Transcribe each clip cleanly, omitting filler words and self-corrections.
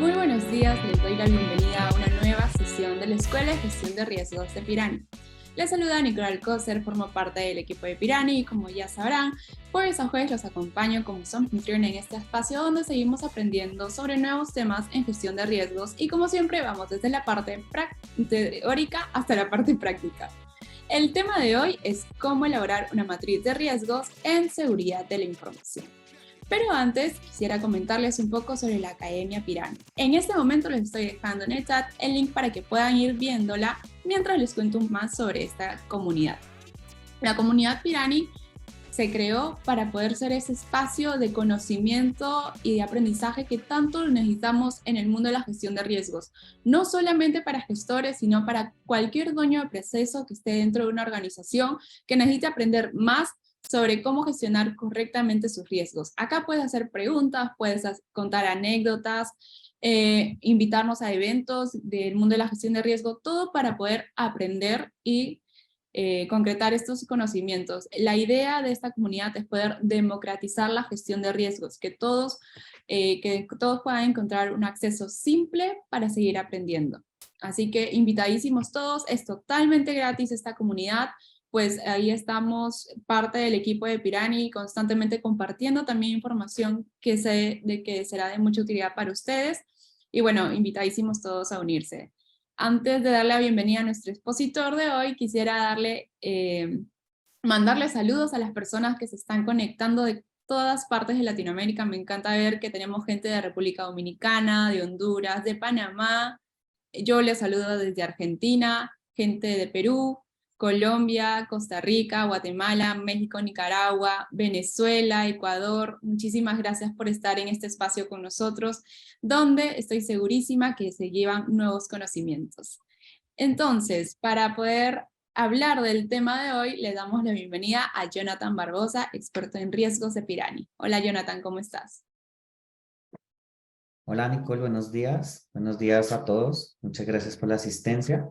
Muy buenos días, les doy la bienvenida a una nueva sesión de la Escuela de Gestión de Riesgos de Pirani. Les saluda Nicola Alcócer, formo parte del equipo de Pirani y como ya sabrán, jueves a jueves los acompaño como su anfitrión en este espacio donde seguimos aprendiendo sobre nuevos temas en gestión de riesgos y como siempre vamos desde la parte teórica hasta la parte práctica. El tema de hoy es cómo elaborar una matriz de riesgos en seguridad de la información. Pero antes quisiera comentarles un poco sobre la Academia Pirani. En este momento les estoy dejando en el chat el link para que puedan ir viéndola mientras les cuento más sobre esta comunidad. La comunidad Pirani se creó para poder ser ese espacio de conocimiento y de aprendizaje que tanto necesitamos en el mundo de la gestión de riesgos. No solamente para gestores, sino para cualquier dueño de proceso que esté dentro de una organización que necesite aprender más sobre cómo gestionar correctamente sus riesgos. Acá puedes hacer preguntas, puedes contar anécdotas, invitarnos a eventos del mundo de la gestión de riesgo, todo para poder aprender y concretar estos conocimientos. La idea de esta comunidad es poder democratizar la gestión de riesgos, que todos puedan encontrar un acceso simple para seguir aprendiendo. Así que invitadísimos todos, es totalmente gratis esta comunidad, pues ahí estamos parte del equipo de Pirani constantemente compartiendo también información que sé de que será de mucha utilidad para ustedes. Y bueno, invitadísimos todos a unirse. Antes de darle la bienvenida a nuestro expositor de hoy, quisiera mandarle saludos a las personas que se están conectando de todas partes de Latinoamérica. Me encanta ver que tenemos gente de República Dominicana, de Honduras, de Panamá. Yo les saludo desde Argentina, gente de Perú, Colombia, Costa Rica, Guatemala, México, Nicaragua, Venezuela, Ecuador. Muchísimas gracias por estar en este espacio con nosotros, donde estoy segurísima que se llevan nuevos conocimientos. Entonces, para poder hablar del tema de hoy, le damos la bienvenida a Jonathan Barbosa, experto en riesgos de Pirani. Hola Jonathan, ¿cómo estás? Hola Nicole, buenos días. Buenos días a todos. Muchas gracias por la asistencia.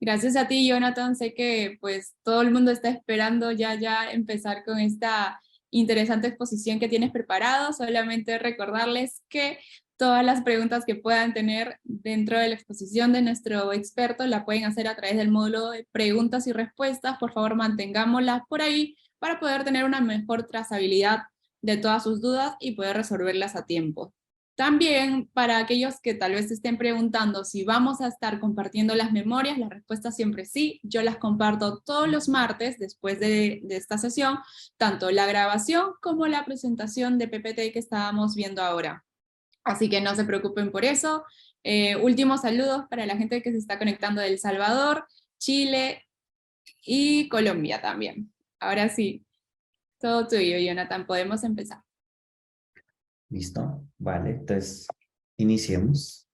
Gracias a ti, Jonathan. Sé que pues todo el mundo está esperando ya empezar con esta interesante exposición que tienes preparado. Solamente recordarles que todas las preguntas que puedan tener dentro de la exposición de nuestro experto la pueden hacer a través del módulo de preguntas y respuestas. Por favor, mantengámoslas por ahí para poder tener una mejor trazabilidad de todas sus dudas y poder resolverlas a tiempo. También para aquellos que tal vez se estén preguntando si vamos a estar compartiendo las memorias, la respuesta siempre es sí. Yo las comparto todos los martes después de esta sesión, tanto la grabación como la presentación de PPT que estábamos viendo ahora. Así que no se preocupen por eso. Últimos saludos para la gente que se está conectando de El Salvador, Chile y Colombia también. Ahora sí, todo tuyo, Jonathan, podemos empezar. ¿Listo? Vale, entonces iniciemos.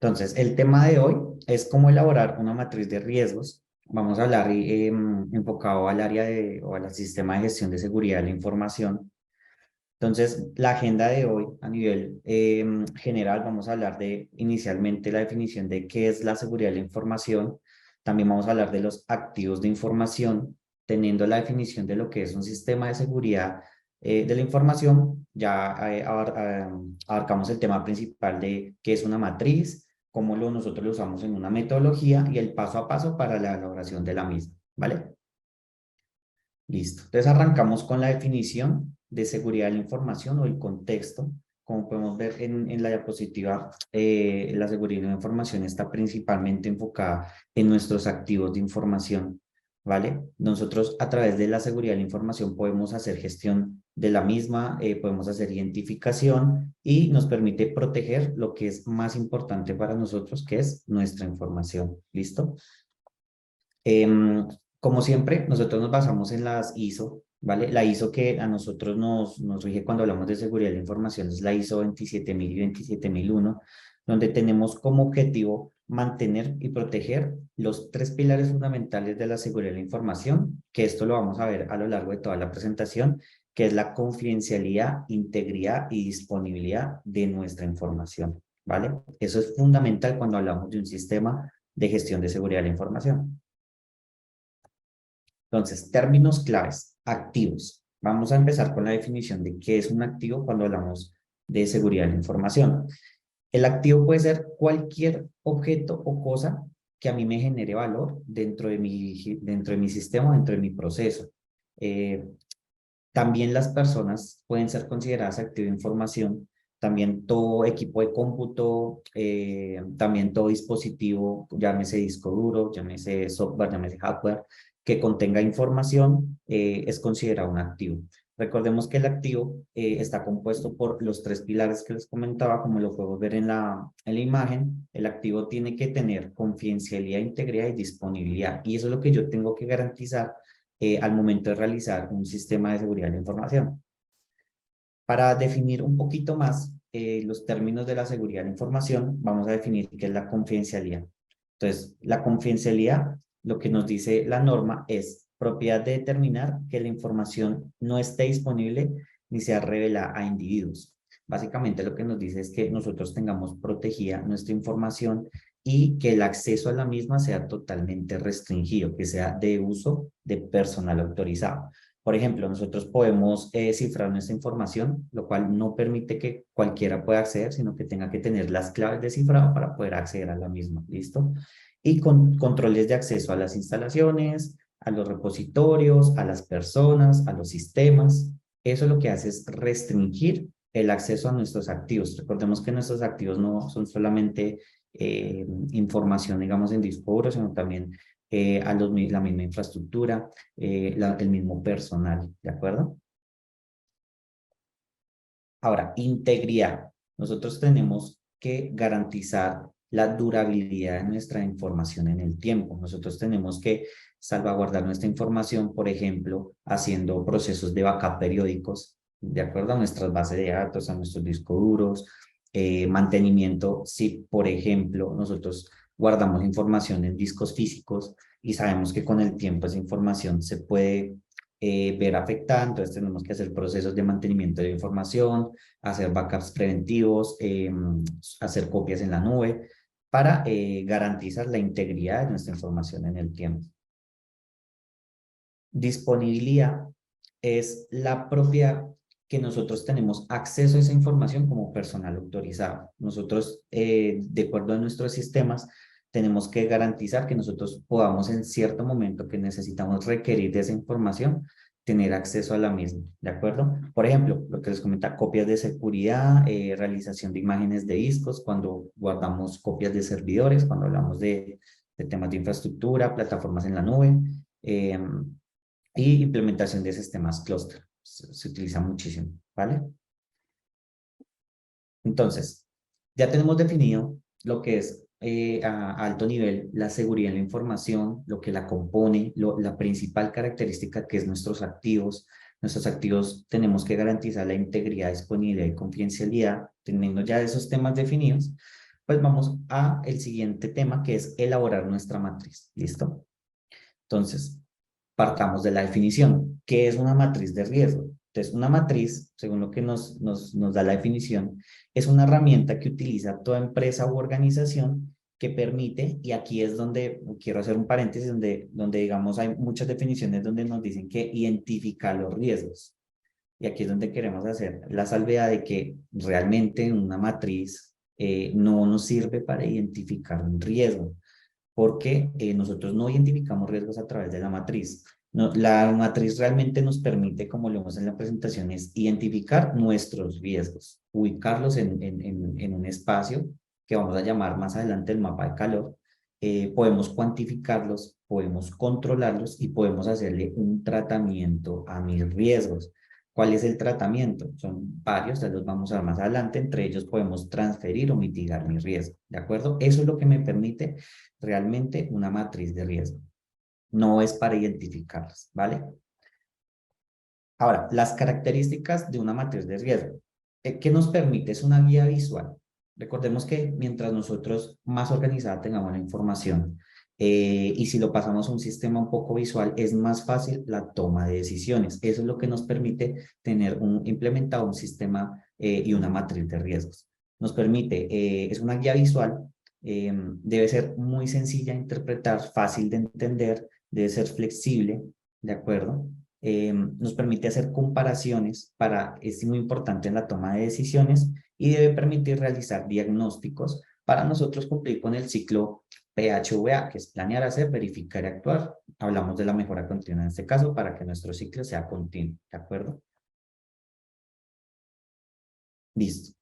Entonces, el tema de hoy es cómo elaborar una matriz de riesgos. Vamos a hablar enfocado al área o al sistema de gestión de seguridad de la información. Entonces, la agenda de hoy a nivel general, vamos a hablar de inicialmente la definición de qué es la seguridad de la información. También vamos a hablar de los activos de información, teniendo la definición de lo que es un sistema de seguridad de la información. Ya abarcamos el tema principal de qué es una matriz, cómo nosotros lo usamos en una metodología y el paso a paso para la elaboración de la misma, ¿vale? Listo. Entonces arrancamos con la definición de seguridad de la información o el contexto. Como podemos ver en la diapositiva, la seguridad de la información está principalmente enfocada en nuestros activos de información, ¿vale? Nosotros a través de la seguridad de la información podemos hacer gestión de la misma, podemos hacer identificación y nos permite proteger lo que es más importante para nosotros, que es nuestra información. ¿Listo? Como siempre, nosotros nos basamos en las ISO, ¿vale? La ISO que a nosotros nos rige cuando hablamos de seguridad de la información es la ISO 27000 y 27001, donde tenemos como objetivo mantener y proteger los tres pilares fundamentales de la seguridad de la información, que esto lo vamos a ver a lo largo de toda la presentación, que es la confidencialidad, integridad y disponibilidad de nuestra información, ¿vale? Eso es fundamental cuando hablamos de un sistema de gestión de seguridad de la información. Entonces, términos claves, activos. Vamos a empezar con la definición de qué es un activo cuando hablamos de seguridad de la información. El activo puede ser cualquier objeto o cosa que a mí me genere valor dentro de mi sistema, dentro de mi proceso. Eh, También las personas pueden ser consideradas activo de información, también todo equipo de cómputo, también todo dispositivo, llámese disco duro, llámese software, llámese hardware, que contenga información, es considerado un activo. Recordemos que el activo está compuesto por los tres pilares que les comentaba, como lo podemos ver en la imagen. El activo tiene que tener confidencialidad, integridad y disponibilidad. Y eso es lo que yo tengo que garantizar al momento de realizar un sistema de seguridad de la información. Para definir un poquito más los términos de la seguridad de la información, vamos a definir qué es la confidencialidad. Entonces, la confidencialidad, lo que nos dice la norma es propiedad de determinar que la información no esté disponible ni sea revelada a individuos. Básicamente lo que nos dice es que nosotros tengamos protegida nuestra información y que el acceso a la misma sea totalmente restringido, que sea de uso de personal autorizado. Por ejemplo, nosotros podemos cifrar nuestra información, lo cual no permite que cualquiera pueda acceder, sino que tenga que tener las claves de cifrado para poder acceder a la misma. ¿Listo? Y con controles de acceso a las instalaciones, a los repositorios, a las personas, a los sistemas. Eso lo que hace es restringir el acceso a nuestros activos. Recordemos que nuestros activos no son solamente información, digamos, en disco duro, sino también la misma infraestructura, el mismo personal, ¿de acuerdo? Ahora, integridad. Nosotros tenemos que garantizar la durabilidad de nuestra información en el tiempo. Nosotros tenemos que salvaguardar nuestra información, por ejemplo, haciendo procesos de backup periódicos, de acuerdo a nuestras bases de datos, a nuestros discos duros, mantenimiento, si, por ejemplo, nosotros guardamos información en discos físicos y sabemos que con el tiempo esa información se puede ver afectada, entonces tenemos que hacer procesos de mantenimiento de información, hacer backups preventivos, hacer copias en la nube para garantizar la integridad de nuestra información en el tiempo. Disponibilidad es la propiedad que nosotros tenemos acceso a esa información como personal autorizado. Nosotros, de acuerdo a nuestros sistemas, tenemos que garantizar que nosotros podamos en cierto momento que necesitamos requerir de esa información, tener acceso a la misma, ¿de acuerdo? Por ejemplo, lo que les comenta, copias de seguridad, realización de imágenes de discos, cuando guardamos copias de servidores, cuando hablamos de temas de infraestructura, plataformas en la nube, y implementación de sistemas clúster. Se utiliza muchísimo, ¿vale? Entonces, ya tenemos definido lo que es a alto nivel la seguridad en la información, lo que la compone, la principal característica que es nuestros activos. Nuestros activos tenemos que garantizar la integridad, disponibilidad y confidencialidad. Teniendo ya esos temas definidos, pues vamos a el siguiente tema, que es elaborar nuestra matriz. ¿Listo? Entonces, partamos de la definición. ¿Qué es una matriz de riesgo? Entonces, una matriz, según lo que nos da la definición, es una herramienta que utiliza toda empresa u organización que permite, y aquí es donde quiero hacer un paréntesis, donde digamos hay muchas definiciones donde nos dicen que identificar los riesgos. Y aquí es donde queremos hacer la salvedad de que realmente una matriz no nos sirve para identificar un riesgo, porque nosotros no identificamos riesgos a través de la matriz. No, la matriz realmente nos permite, como lo vemos en la presentación, es identificar nuestros riesgos, ubicarlos en un espacio que vamos a llamar más adelante el mapa de calor. Podemos cuantificarlos, podemos controlarlos y podemos hacerle un tratamiento a mis riesgos. ¿Cuál es el tratamiento? Son varios, ya los vamos a ver más adelante. Entre ellos podemos transferir o mitigar mi riesgo, ¿de acuerdo? Eso es lo que me permite realmente una matriz de riesgo. No es para identificarlas, ¿vale? Ahora, las características de una matriz de riesgo. ¿Qué nos permite? Es una guía visual. Recordemos que mientras nosotros más organizada tengamos la información y si lo pasamos a un sistema un poco visual, es más fácil la toma de decisiones. Eso es lo que nos permite tener implementado un sistema y una matriz de riesgos. Nos permite, es una guía visual, debe ser muy sencilla de interpretar, fácil de entender, debe ser flexible, ¿de acuerdo? nos permite hacer comparaciones es muy importante en la toma de decisiones y debe permitir realizar diagnósticos para nosotros cumplir con el ciclo PHVA, que es planear, hacer, verificar y actuar. Hablamos de la mejora continua en este caso para que nuestro ciclo sea continuo, ¿de acuerdo? Listo.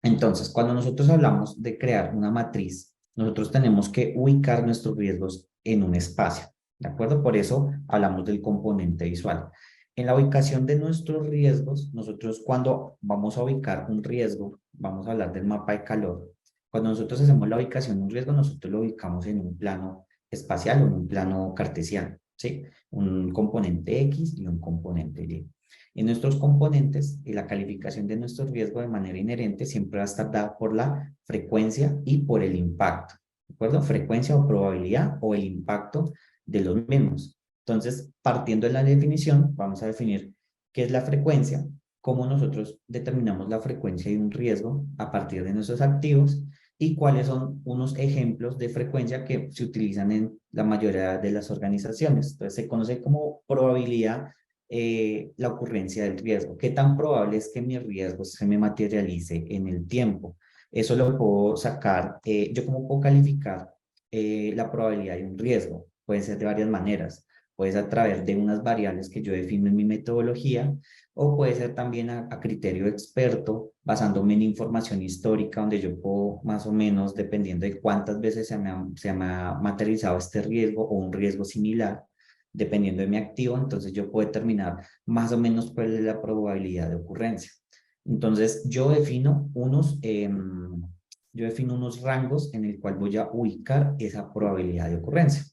Entonces, cuando nosotros hablamos de crear una matriz, nosotros tenemos que ubicar nuestros riesgos en un espacio, ¿de acuerdo? Por eso hablamos del componente visual. En la ubicación de nuestros riesgos, nosotros cuando vamos a ubicar un riesgo, vamos a hablar del mapa de calor. Cuando nosotros hacemos la ubicación de un riesgo, nosotros lo ubicamos en un plano espacial o en un plano cartesiano, ¿sí? Un componente X y un componente Y. En nuestros componentes, la calificación de nuestro riesgo de manera inherente siempre va a estar dada por la frecuencia y por el impacto, ¿de acuerdo? Frecuencia o probabilidad o el impacto de los mismos. Entonces, partiendo de la definición, vamos a definir qué es la frecuencia, cómo nosotros determinamos la frecuencia de un riesgo a partir de nuestros activos y cuáles son unos ejemplos de frecuencia que se utilizan en la mayoría de las organizaciones. Entonces, se conoce como probabilidad la ocurrencia del riesgo. ¿Qué tan probable es que mi riesgo se me materialice en el tiempo? Eso lo puedo sacar. ¿Yo cómo puedo calificar la probabilidad de un riesgo? Puede ser de varias maneras. Puede ser a través de unas variables que yo defino en mi metodología o puede ser también a criterio experto, basándome en información histórica, donde yo puedo más o menos, dependiendo de cuántas veces se me ha materializado este riesgo o un riesgo similar, dependiendo de mi activo, entonces yo puedo determinar más o menos cuál es la probabilidad de ocurrencia. Entonces yo defino unos rangos en el cual voy a ubicar esa probabilidad de ocurrencia.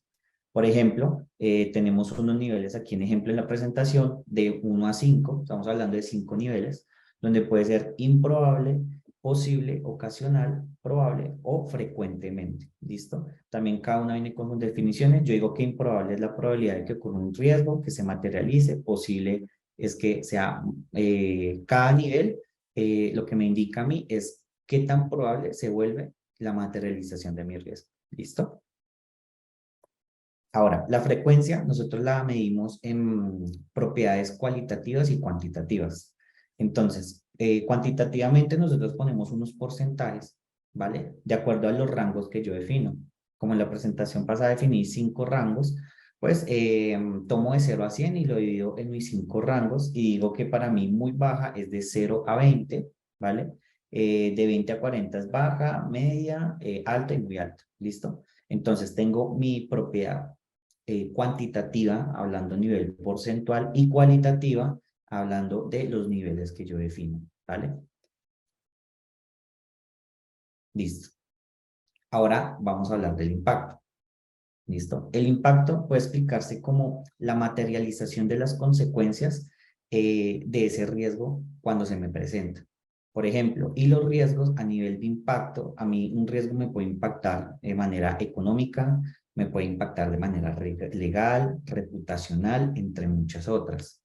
Por ejemplo, tenemos unos niveles aquí en ejemplo en la presentación de 1 a 5, estamos hablando de 5 niveles, donde puede ser improbable, posible, ocasional, probable o frecuentemente. ¿Listo? También cada una viene con sus definiciones. Yo digo que improbable es la probabilidad de que ocurra un riesgo, que se materialice. Posible es que sea cada nivel, lo que me indica a mí es qué tan probable se vuelve la materialización de mi riesgo. ¿Listo? Ahora, la frecuencia nosotros la medimos en propiedades cualitativas y cuantitativas. Entonces, cuantitativamente nosotros ponemos unos porcentajes, ¿vale? De acuerdo a los rangos que yo defino. Como en la presentación pasada definí 5 rangos, pues tomo de 0 a 100 y lo divido en mis 5 rangos y digo que para mí muy baja es de 0 a 20, ¿vale? De 20 a 40 es baja, media, alta y muy alta, ¿listo? Entonces tengo mi propiedad cuantitativa, hablando a nivel porcentual, y cualitativa, hablando de los niveles que yo defino, ¿vale? Listo. Ahora vamos a hablar del impacto. ¿Listo? El impacto puede explicarse como la materialización de las consecuencias de ese riesgo cuando se me presenta. Por ejemplo, y los riesgos a nivel de impacto, a mí un riesgo me puede impactar de manera económica, me puede impactar de manera legal, reputacional, entre muchas otras.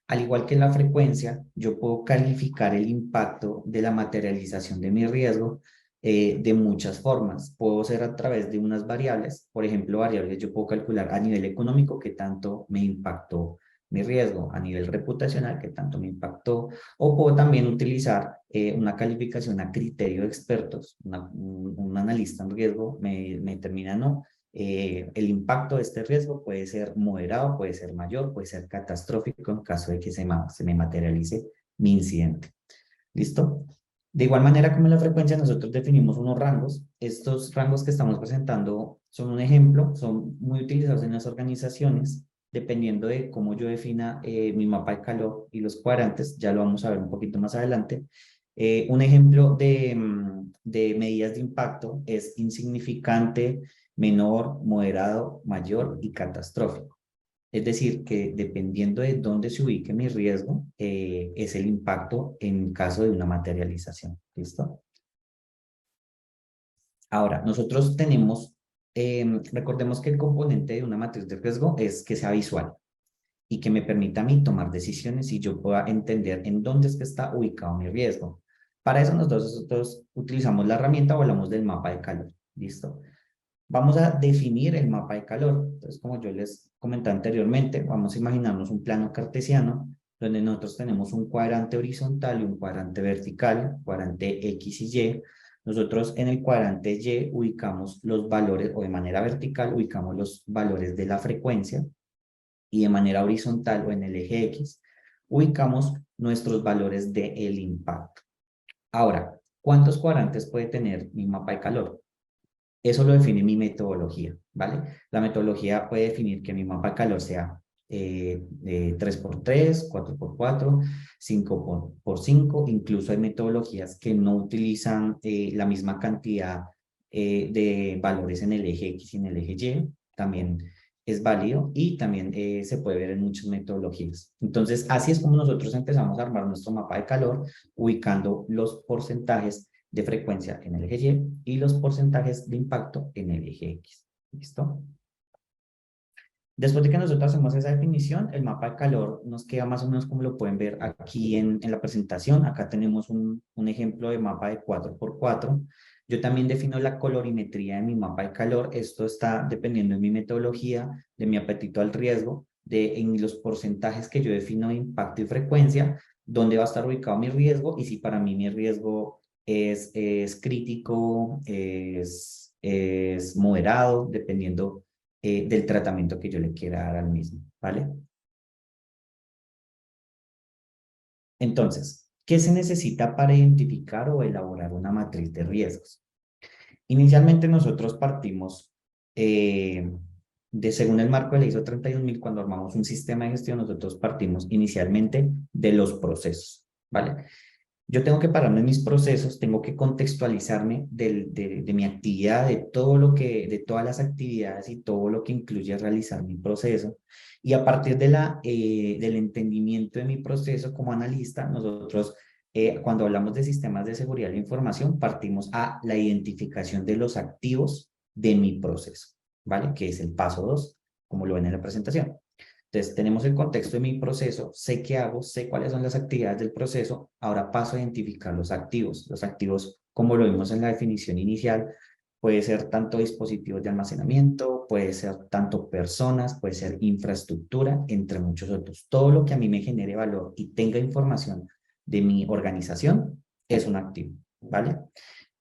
Al igual que la frecuencia, yo puedo calificar el impacto de la materialización de mi riesgo de muchas formas. Puedo ser a través de unas variables, por ejemplo, variables yo puedo calcular a nivel económico qué tanto me impactó mi riesgo, a nivel reputacional qué tanto me impactó, o puedo también utilizar una calificación a criterio de expertos, un analista en riesgo me determina, no, el impacto de este riesgo puede ser moderado, puede ser mayor, puede ser catastrófico en caso de que se me materialice mi incidente. ¿Listo? De igual manera como en la frecuencia, nosotros definimos unos rangos. Estos rangos que estamos presentando son un ejemplo, son muy utilizados en las organizaciones, dependiendo de cómo yo defina mi mapa de calor y los cuadrantes, ya lo vamos a ver un poquito más adelante. Un ejemplo de medidas de impacto es insignificante, menor, moderado, mayor y catastrófico. Es decir, que dependiendo de dónde se ubique mi riesgo, es el impacto en caso de una materialización. ¿Listo? Ahora, nosotros tenemos, recordemos que el componente de una matriz de riesgo es que sea visual y que me permita a mí tomar decisiones y yo pueda entender en dónde es que está ubicado mi riesgo. Para eso nosotros utilizamos la herramienta o hablamos del mapa de calor. ¿Listo? Vamos a definir el mapa de calor. Entonces, como yo les comenté anteriormente, vamos a imaginarnos un plano cartesiano donde nosotros tenemos un cuadrante horizontal y un cuadrante vertical, cuadrante X y Y. Nosotros en el cuadrante Y ubicamos los valores, o de manera vertical ubicamos los valores de la frecuencia, y de manera horizontal o en el eje X ubicamos nuestros valores del impacto. Ahora, ¿cuántos cuadrantes puede tener mi mapa de calor? Eso lo define mi metodología, ¿vale? La metodología puede definir que mi mapa de calor sea 3x3, 4x4, 5x5. Incluso hay metodologías que no utilizan la misma cantidad de valores en el eje X y en el eje Y. También es válido y también se puede ver en muchas metodologías. Entonces, así es como nosotros empezamos a armar nuestro mapa de calor, ubicando los porcentajes de frecuencia en el eje Y y los porcentajes de impacto en el eje X. ¿Listo? Después de que nosotros hacemos esa definición, el mapa de calor nos queda más o menos como lo pueden ver aquí en la presentación. Acá tenemos un ejemplo de mapa de 4x4. Yo también defino la colorimetría de mi mapa de calor. Esto está dependiendo de mi metodología, de mi apetito al riesgo, en los porcentajes que yo defino de impacto y frecuencia, dónde va a estar ubicado mi riesgo y si para mí mi riesgo es crítico, es moderado, dependiendo del tratamiento que yo le quiera dar al mismo, ¿vale? Entonces, ¿qué se necesita para identificar o elaborar una matriz de riesgos? Inicialmente nosotros partimos según el marco de la ISO 31000, cuando armamos un sistema de gestión, nosotros partimos inicialmente de los procesos, ¿vale? Yo tengo que pararme en mis procesos, tengo que contextualizarme de mi actividad, de todas las actividades y todo lo que incluye realizar mi proceso. Y a partir del entendimiento de mi proceso como analista, nosotros, cuando hablamos de sistemas de seguridad de la información, partimos a la identificación de los activos de mi proceso, ¿vale? Que es el paso 2, como lo ven en la presentación. Entonces, tenemos el contexto de mi proceso, sé qué hago, sé cuáles son las actividades del proceso, ahora paso a identificar los activos. Los activos, como lo vimos en la definición inicial, puede ser tanto dispositivos de almacenamiento, puede ser tanto personas, puede ser infraestructura, entre muchos otros. Todo lo que a mí me genere valor y tenga información de mi organización es un activo, ¿vale?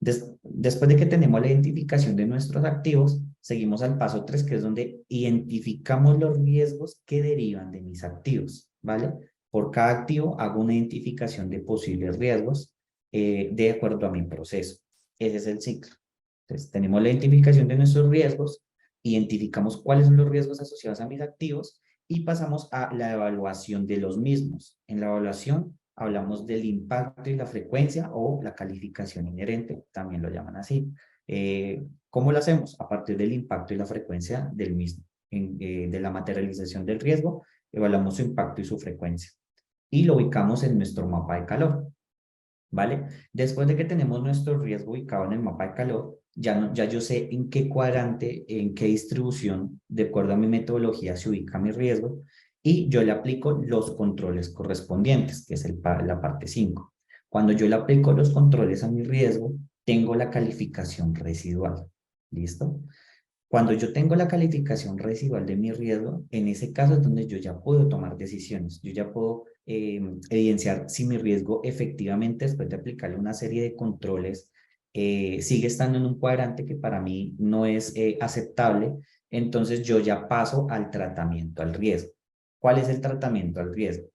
Después de que tenemos la identificación de nuestros activos, seguimos al paso 3, que es donde identificamos los riesgos que derivan de mis activos, ¿vale? Por cada activo hago una identificación de posibles riesgos de acuerdo a mi proceso. Ese es el ciclo. Entonces, tenemos la identificación de nuestros riesgos, identificamos cuáles son los riesgos asociados a mis activos y pasamos a la evaluación de los mismos. En la evaluación hablamos del impacto y la frecuencia o la calificación inherente, también lo llaman así. ¿Cómo lo hacemos? A partir del impacto y la frecuencia del mismo. De la materialización del riesgo, evaluamos su impacto y su frecuencia. Y lo ubicamos en nuestro mapa de calor, ¿vale? Después de que tenemos nuestro riesgo ubicado en el mapa de calor, ya yo sé en qué cuadrante, en qué distribución, de acuerdo a mi metodología, se ubica mi riesgo y yo le aplico los controles correspondientes, que es la parte 5. Cuando yo le aplico los controles a mi riesgo, tengo la calificación residual. ¿Listo? Cuando yo tengo la calificación residual de mi riesgo, en ese caso es donde yo ya puedo tomar decisiones. Yo ya puedo evidenciar si mi riesgo efectivamente, después de aplicarle una serie de controles, sigue estando en un cuadrante que para mí no es aceptable. Entonces yo ya paso al tratamiento al riesgo. ¿Cuál es el tratamiento al riesgo?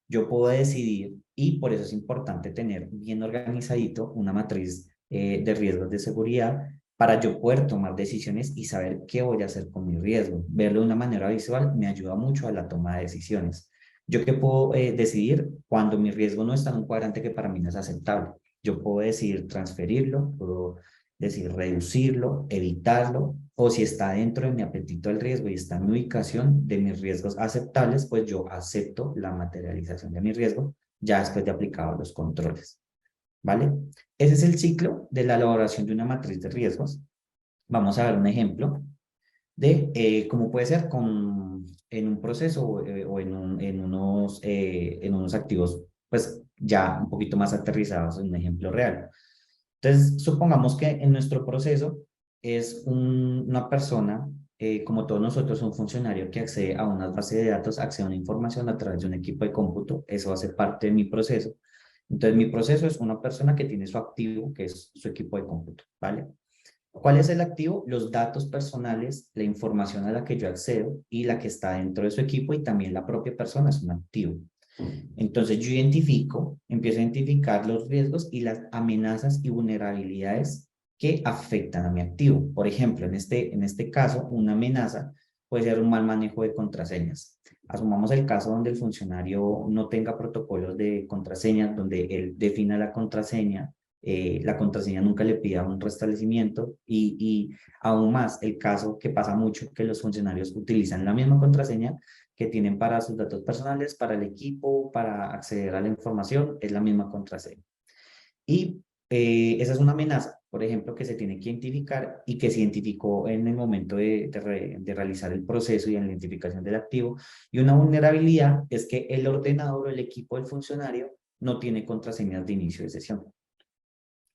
Yo puedo decidir, y por eso es importante tener bien organizadito una matriz de riesgos de seguridad, para yo poder tomar decisiones y saber qué voy a hacer con mi riesgo. Verlo de una manera visual me ayuda mucho a la toma de decisiones. Yo qué puedo decidir cuando mi riesgo no está en un cuadrante que para mí no es aceptable. Yo puedo decidir transferirlo, puedo decidir reducirlo, evitarlo, o si está dentro de mi apetito al riesgo y está en mi ubicación de mis riesgos aceptables, pues yo acepto la materialización de mi riesgo ya después de aplicado los controles. ¿Vale? Ese es el ciclo de la elaboración de una matriz de riesgos. Vamos a ver un ejemplo de cómo puede ser en un proceso o en unos activos, pues ya un poquito más aterrizados en un ejemplo real. Entonces, supongamos que en nuestro proceso es una persona, como todos nosotros, un funcionario que accede a unas bases de datos, accede a una información a través de un equipo de cómputo. Eso hace parte de mi proceso. Entonces, mi proceso es una persona que tiene su activo, que es su equipo de cómputo, ¿vale? ¿Cuál es el activo? Los datos personales, la información a la que yo accedo y la que está dentro de su equipo, y también la propia persona es un activo. Entonces yo empiezo a identificar los riesgos y las amenazas y vulnerabilidades que afectan a mi activo. Por ejemplo, en este caso, una amenaza puede ser un mal manejo de contraseñas. Asumamos el caso donde el funcionario no tenga protocolos de contraseñas, donde él defina la contraseña nunca le pida un restablecimiento, y aún más el caso que pasa mucho, que los funcionarios utilizan la misma contraseña que tienen para sus datos personales, para el equipo, para acceder a la información, es la misma contraseña. Y esa es una amenaza, por ejemplo, que se tiene que identificar y que se identificó en el momento de realizar el proceso y en la identificación del activo. Y una vulnerabilidad es que el ordenador o el equipo del funcionario no tiene contraseñas de inicio de sesión.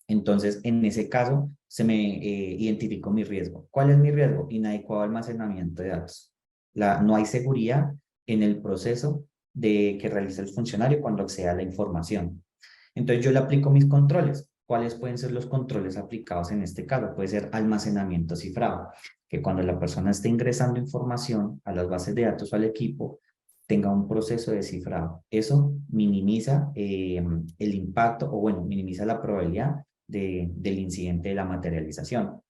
Entonces, en ese caso, se me identificó mi riesgo. ¿Cuál es mi riesgo? Inadecuado almacenamiento de datos. No hay seguridad en el proceso de que realiza el funcionario cuando accede a la información. Entonces, yo le aplico mis controles. ¿Cuáles pueden ser los controles aplicados en este caso? Puede ser almacenamiento cifrado, que cuando la persona esté ingresando información a las bases de datos o al equipo, tenga un proceso de cifrado. Eso minimiza el impacto, o bueno, minimiza la probabilidad del incidente de la materialización.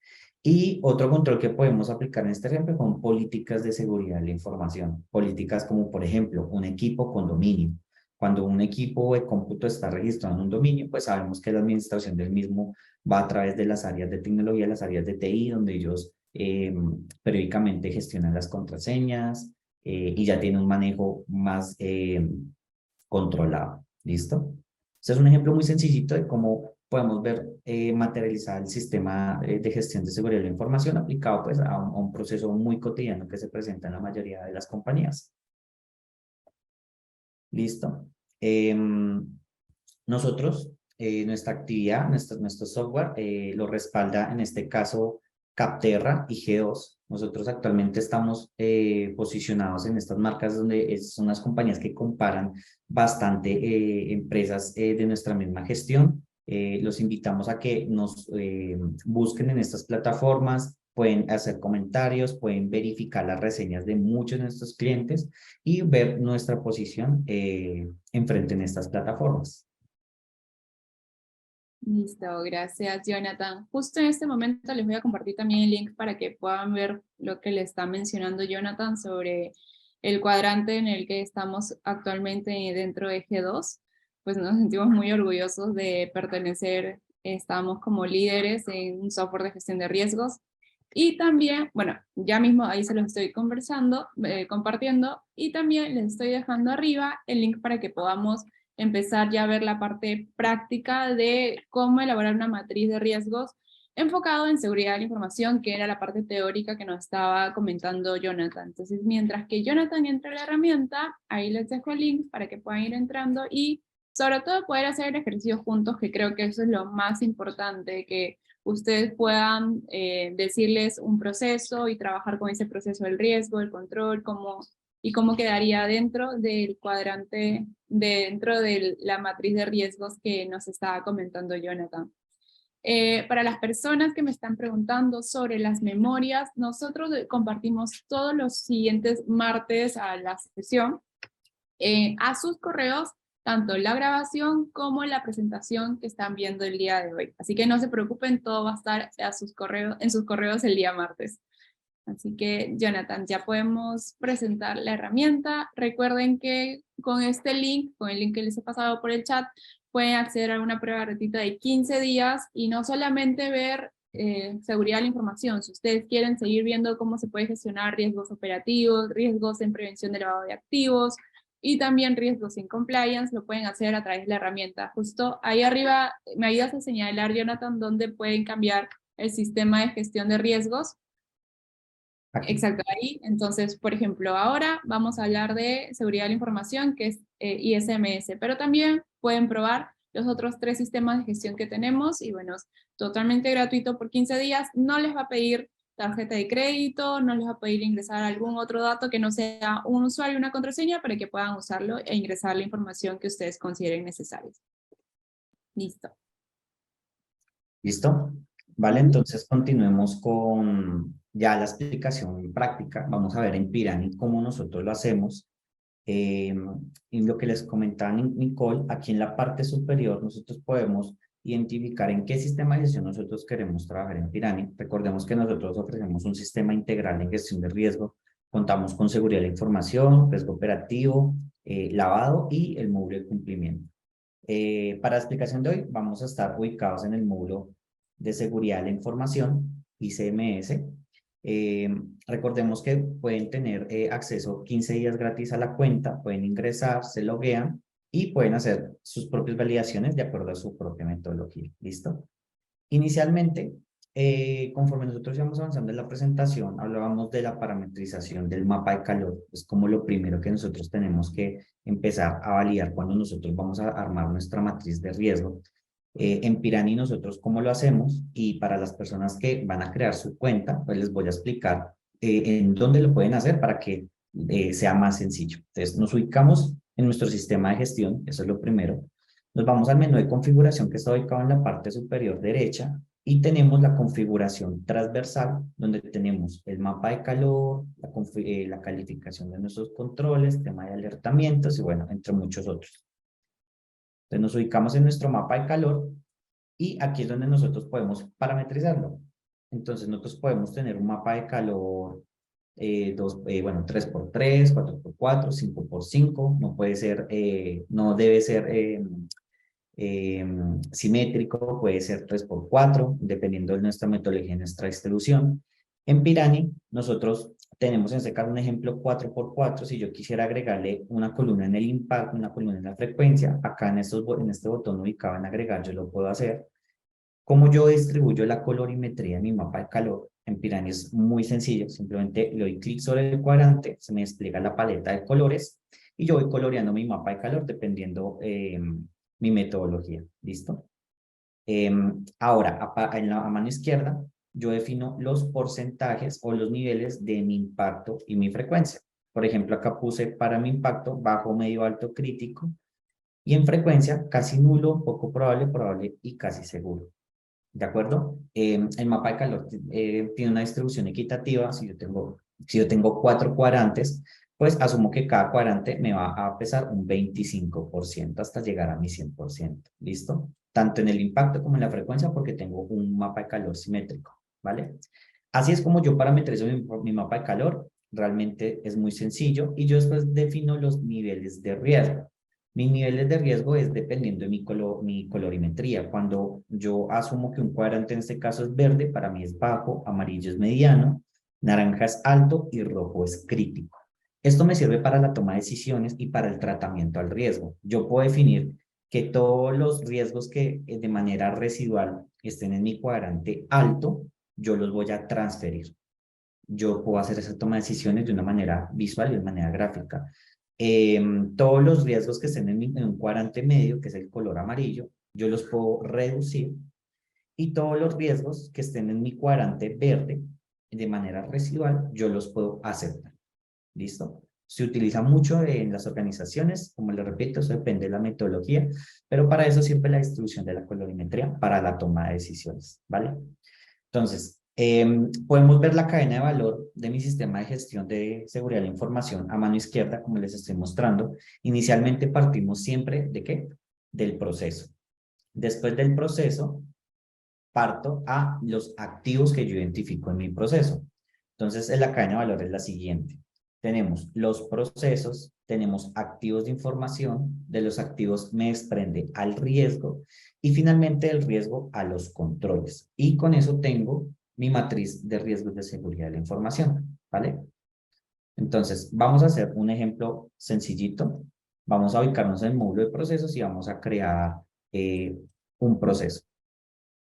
Y otro control que podemos aplicar en este ejemplo son políticas de seguridad de la información. Políticas como, por ejemplo, un equipo con dominio. Cuando un equipo de cómputo está registrado en un dominio, pues sabemos que la administración del mismo va a través de las áreas de tecnología, las áreas de TI, donde ellos periódicamente gestionan las contraseñas, y ya tiene un manejo más controlado. ¿Listo? Este es un ejemplo muy sencillito de cómo podemos ver materializar el sistema de gestión de seguridad de la información aplicado pues, a un proceso muy cotidiano que se presenta en la mayoría de las compañías. ¿Listo? Nosotros, nuestra actividad, nuestro software lo respalda en este caso Capterra y G2. Nosotros actualmente estamos posicionados en estas marcas donde son unas compañías que comparan bastante empresas de nuestra misma gestión. Los invitamos a que nos busquen en estas plataformas, pueden hacer comentarios, pueden verificar las reseñas de muchos de nuestros clientes y ver nuestra posición enfrente en estas plataformas. Listo, gracias Jonathan. Justo en este momento les voy a compartir también el link para que puedan ver lo que le está mencionando Jonathan sobre el cuadrante en el que estamos actualmente dentro de G2. Pues nos sentimos muy orgullosos de pertenecer, estamos como líderes en un software de gestión de riesgos. Y también, bueno, ya mismo ahí se los estoy compartiendo, y también les estoy dejando arriba el link para que podamos empezar ya a ver la parte práctica de cómo elaborar una matriz de riesgos enfocado en seguridad de la información, que era la parte teórica que nos estaba comentando Jonathan. Entonces, mientras que Jonathan entra a la herramienta, ahí les dejo el link para que puedan ir entrando y sobre todo poder hacer el ejercicio juntos, que creo que eso es lo más importante, que ustedes puedan decirles un proceso y trabajar con ese proceso del riesgo, el control, y cómo quedaría dentro del cuadrante, dentro de la matriz de riesgos que nos estaba comentando Jonathan. Para las personas que me están preguntando sobre las memorias, nosotros compartimos todos los siguientes martes a la sesión a sus correos tanto la grabación como la presentación que están viendo el día de hoy. Así que no se preocupen, todo va a estar en sus correos el día martes. Así que, Jonathan, ya podemos presentar la herramienta. Recuerden que con este link, con el link que les he pasado por el chat, pueden acceder a una prueba gratuita de 15 días y no solamente ver seguridad de la información. Si ustedes quieren seguir viendo cómo se puede gestionar riesgos operativos, riesgos en prevención de lavado de activos y también riesgos en compliance, lo pueden hacer a través de la herramienta. Justo ahí arriba me ayudas a señalar, Jonathan, dónde pueden cambiar el sistema de gestión de riesgos. Aquí. Exacto, ahí. Entonces, por ejemplo, ahora vamos a hablar de seguridad de la información, que es ISMS, pero también pueden probar los otros 3 sistemas de gestión que tenemos, y bueno, es totalmente gratuito por 15 días, no les va a pedir tarjeta de crédito, no les va a pedir ingresar algún otro dato que no sea un usuario y una contraseña para que puedan usarlo e ingresar la información que ustedes consideren necesaria. Listo. ¿Listo? Vale, entonces continuemos con ya la explicación práctica. Vamos a ver en Pirani cómo nosotros lo hacemos. Y lo que les comentaba Nicole, aquí en la parte superior nosotros podemos identificar en qué sistema de gestión nosotros queremos trabajar en Pirani. Recordemos que nosotros ofrecemos un sistema integral en gestión de riesgo. Contamos con seguridad de la información, riesgo operativo, lavado y el módulo de cumplimiento. Para la explicación de hoy vamos a estar ubicados en el módulo de seguridad de la información, ICMS. Recordemos que pueden tener acceso 15 días gratis a la cuenta, pueden ingresar, se loguean y pueden hacer sus propias validaciones de acuerdo a su propia metodología. ¿Listo? Inicialmente, conforme nosotros íbamos avanzando en la presentación, hablábamos de la parametrización del mapa de calor. Es como lo primero que nosotros tenemos que empezar a validar cuando nosotros vamos a armar nuestra matriz de riesgo. En Pirani nosotros cómo lo hacemos, y para las personas que van a crear su cuenta, pues les voy a explicar en dónde lo pueden hacer para que sea más sencillo. Entonces nos ubicamos en nuestro sistema de gestión, eso es lo primero. Nos vamos al menú de configuración que está ubicado en la parte superior derecha y tenemos la configuración transversal donde tenemos el mapa de calor, la calificación de nuestros controles, tema de alertamientos y bueno, entre muchos otros. Entonces nos ubicamos en nuestro mapa de calor y aquí es donde nosotros podemos parametrizarlo. Entonces nosotros podemos tener un mapa de calor 3x3, 4x4, 5x5, no puede ser, no debe ser simétrico, puede ser 3x4, dependiendo de nuestra metodología y nuestra distribución. En Pirani, nosotros tenemos en este caso un ejemplo 4x4. Si yo quisiera agregarle una columna en el impacto, una columna en la frecuencia, acá en este botón ubicado en agregar, yo lo puedo hacer. ¿Cómo yo distribuyo la colorimetría en mi mapa de calor? En Pirani es muy sencillo, simplemente le doy clic sobre el cuadrante, se me despliega la paleta de colores y yo voy coloreando mi mapa de calor dependiendo mi metodología. ¿Listo? Ahora, a mano izquierda, yo defino los porcentajes o los niveles de mi impacto y mi frecuencia. Por ejemplo, acá puse para mi impacto bajo, medio, alto, crítico, y en frecuencia casi nulo, poco probable, probable y casi seguro. ¿De acuerdo? El mapa de calor tiene una distribución equitativa. Si yo tengo 4 cuadrantes, pues asumo que cada cuadrante me va a pesar un 25% hasta llegar a mi 100%. ¿Listo? Tanto en el impacto como en la frecuencia, porque tengo un mapa de calor simétrico. ¿Vale? Así es como yo parametrizo mi mapa de calor. Realmente es muy sencillo y yo después defino los niveles de riesgo. Mis niveles de riesgo es dependiendo de mi colorimetría. Cuando yo asumo que un cuadrante en este caso es verde, para mí es bajo, amarillo es mediano, naranja es alto y rojo es crítico. Esto me sirve para la toma de decisiones y para el tratamiento al riesgo. Yo puedo definir que todos los riesgos que de manera residual estén en mi cuadrante alto, yo los voy a transferir. Yo puedo hacer esa toma de decisiones de una manera visual y de manera gráfica. Todos los riesgos que estén en un cuadrante medio, que es el color amarillo, yo los puedo reducir, y todos los riesgos que estén en mi cuadrante verde, de manera residual, yo los puedo aceptar. ¿Listo? Se utiliza mucho en las organizaciones, como les repito, eso depende de la metodología, pero para eso sirve la distribución de la colorimetría para la toma de decisiones, ¿vale? Entonces, podemos ver la cadena de valor de mi sistema de gestión de seguridad de la información a mano izquierda, como les estoy mostrando. Inicialmente partimos siempre ¿de qué? Del proceso. Después del proceso, parto a los activos que yo identifico en mi proceso. Entonces, la cadena de valor es la siguiente. Tenemos los procesos, tenemos activos de información, de los activos me desprende al riesgo y finalmente del riesgo a los controles. Y con eso tengo mi matriz de riesgos de seguridad de la información, ¿vale? Entonces, vamos a hacer un ejemplo sencillito. Vamos a ubicarnos en el módulo de procesos y vamos a crear un proceso.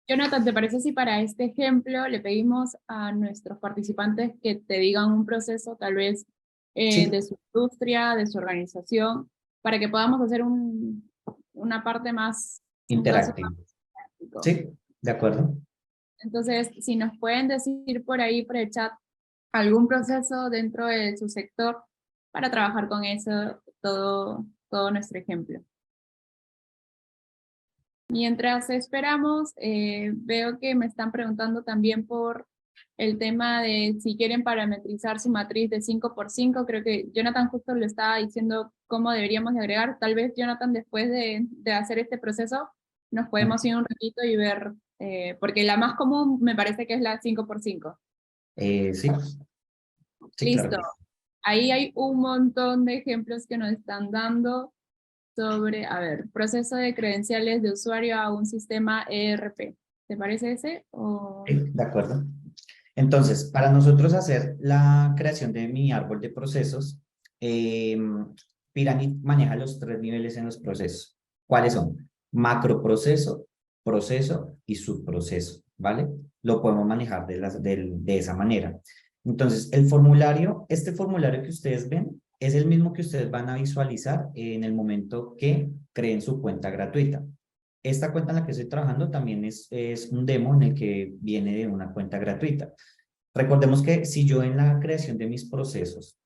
Jonathan, ¿te parece si para este ejemplo le pedimos a nuestros participantes que te digan un proceso, tal vez Sí, de su industria, de su organización, para que podamos hacer una parte más un caso Interactivo. práctico. Sí, de acuerdo. Entonces, si nos pueden decir por ahí, por el chat, algún proceso dentro de su sector para trabajar con eso, todo nuestro ejemplo. Mientras esperamos, veo que me están preguntando también por el tema de si quieren parametrizar su matriz de 5 por 5. Creo que Jonathan justo le estaba diciendo cómo deberíamos de agregar. Tal vez Jonathan, después de hacer este proceso, nos podemos ir un ratito y ver, porque la más común me parece que es la 5 por 5. Sí, sí, claro Listo. que sí. Ahí hay un montón de ejemplos que nos están dando sobre, a ver, proceso de credenciales de usuario a un sistema ERP. ¿Te parece ese? O... Sí, de acuerdo. Entonces, para nosotros hacer la creación de mi árbol de procesos, eh, Piranha maneja los 3 niveles en los procesos. ¿Cuáles son? Macroproceso, proceso y subproceso, ¿vale? Lo podemos manejar de esa manera. Entonces, el formulario, este formulario que ustedes ven, es el mismo que ustedes van a visualizar en el momento que creen su cuenta gratuita. Esta cuenta en la que estoy trabajando también es un demo en el que viene de una cuenta gratuita. Recordemos que si yo en la creación de mis procesos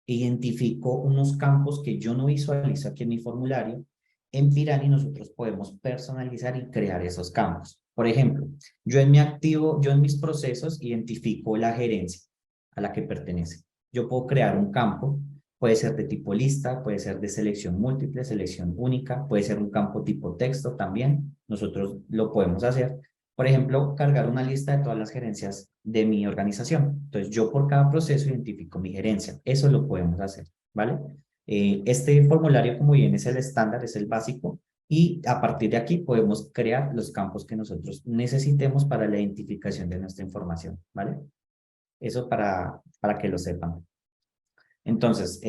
identifico unos campos que yo no visualizo aquí en mi formulario, en Pirani nosotros podemos personalizar y crear esos campos. Por ejemplo, yo en mis procesos identifico la gerencia a la que pertenece. Yo puedo crear un campo, puede ser de tipo lista, puede ser de selección múltiple, selección única, puede ser un campo tipo texto también. Nosotros lo podemos hacer. Por ejemplo, cargar una lista de todas las gerencias de mi organización. Entonces, yo por cada proceso identifico mi gerencia. Eso lo podemos hacer, ¿vale? Este formulario, como bien es el estándar, es el básico, y a partir de aquí podemos crear los campos que nosotros necesitemos para la identificación de nuestra información, ¿vale? Eso para que lo sepan. Entonces,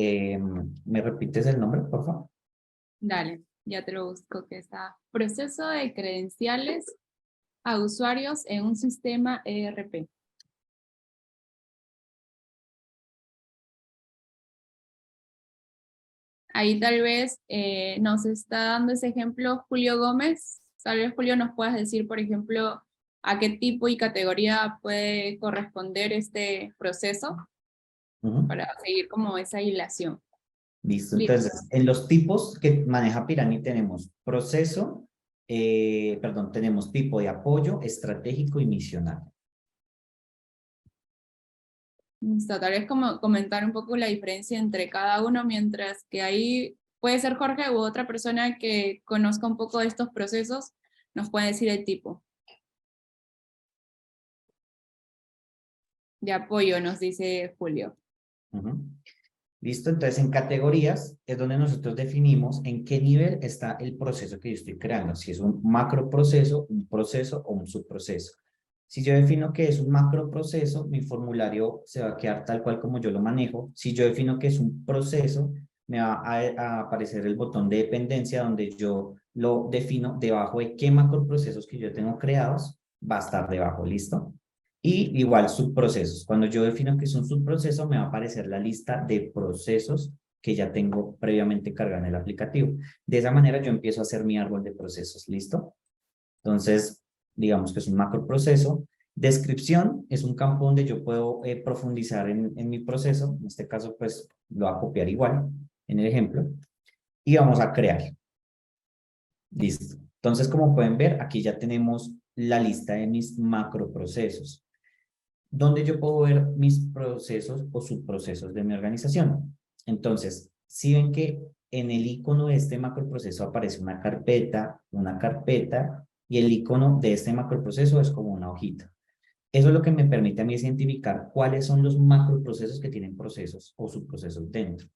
¿me repites el nombre, por favor? Dale, ya te lo busco, que está proceso de credenciales a usuarios en un sistema ERP. Ahí tal vez nos está dando ese ejemplo Julio Gómez. Tal vez, Julio, nos puedas decir, por ejemplo, a qué tipo y categoría puede corresponder este proceso para seguir como esa hilación. Listo, Listo. entonces, en los tipos que maneja Pirani tenemos proceso, perdón, tenemos tipo de apoyo, estratégico y misional. Listo, tal vez como comentar un poco la diferencia entre cada uno, mientras que ahí puede ser Jorge u otra persona que conozca un poco de estos procesos, nos puede decir el tipo. De apoyo, nos dice Julio. Listo, entonces en categorías es donde nosotros definimos en qué nivel está el proceso que yo estoy creando, si es un macroproceso, un proceso o un subproceso. Si yo defino que es un macroproceso, mi formulario se va a quedar tal cual como yo lo manejo. Si yo defino que es un proceso, me va a aparecer el botón de dependencia donde yo lo defino debajo de qué macroprocesos que yo tengo creados, va a estar debajo, ¿listo? Y igual subprocesos. Cuando yo defino que es un subproceso, me va a aparecer la lista de procesos que ya tengo previamente cargada en el aplicativo. De esa manera yo empiezo a hacer mi árbol de procesos, ¿listo? Entonces, digamos que es un macroproceso. Descripción es un campo donde yo puedo profundizar en mi proceso. En este caso, pues, lo voy a copiar igual en el ejemplo. Y vamos a crear. Listo. Entonces, como pueden ver, aquí ya tenemos la lista de mis macroprocesos, donde yo puedo ver mis procesos o subprocesos de mi organización. Entonces, si ven que en el icono de este macroproceso aparece una carpeta, y el icono de este macroproceso es como una hojita. Eso es lo que me permite a mí identificar cuáles son los macroprocesos que tienen procesos o subprocesos dentro.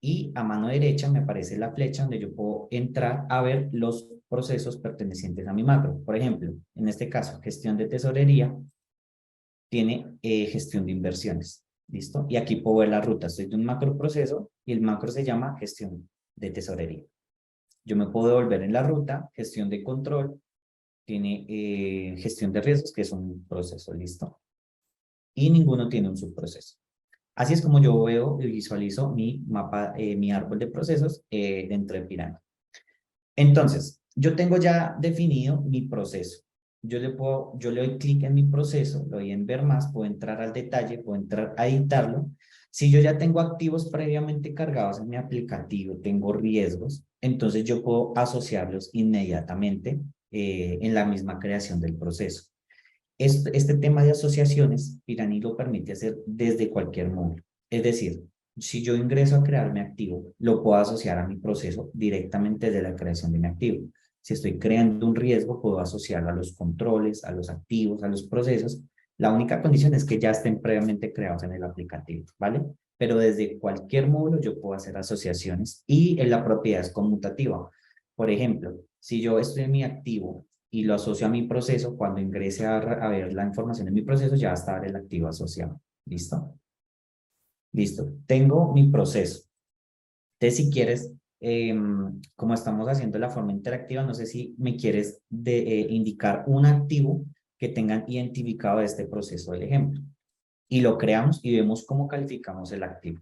Y a mano derecha me aparece la flecha donde yo puedo entrar a ver los procesos pertenecientes a mi macro. Por ejemplo, en este caso, gestión de tesorería, tiene gestión de inversiones. ¿Listo? Y aquí puedo ver la ruta. Estoy de un macro proceso y el macro se llama gestión de tesorería. Yo me puedo devolver en la ruta, gestión de control, tiene gestión de riesgos, que es un proceso, ¿listo? Y ninguno tiene un subproceso. Así es como yo veo y visualizo mi mapa, mi árbol de procesos dentro de Piranha. Entonces, yo tengo ya definido mi proceso. Yo le doy clic en mi proceso, le doy en ver más, puedo entrar al detalle, puedo entrar a editarlo. Si yo ya tengo activos previamente cargados en mi aplicativo, tengo riesgos, entonces yo puedo asociarlos inmediatamente en la misma creación del proceso. Este tema de asociaciones, Pirani lo permite hacer desde cualquier módulo. Es decir, si yo ingreso a crear mi activo, lo puedo asociar a mi proceso directamente desde la creación de mi activo. Si estoy creando un riesgo, puedo asociarlo a los controles, a los activos, a los procesos. La única condición es que ya estén previamente creados en el aplicativo, ¿vale? Pero desde cualquier módulo yo puedo hacer asociaciones y la propiedad es conmutativa. Por ejemplo, si yo estoy en mi activo y lo asocio a mi proceso, cuando ingrese a ver la información de mi proceso, ya va a estar el activo asociado. ¿Listo? Listo. Tengo mi proceso. Entonces, si quieres, como estamos haciendo la forma interactiva, no sé si me quieres indicar un activo que tengan identificado de este proceso del ejemplo. Y lo creamos y vemos cómo calificamos el activo.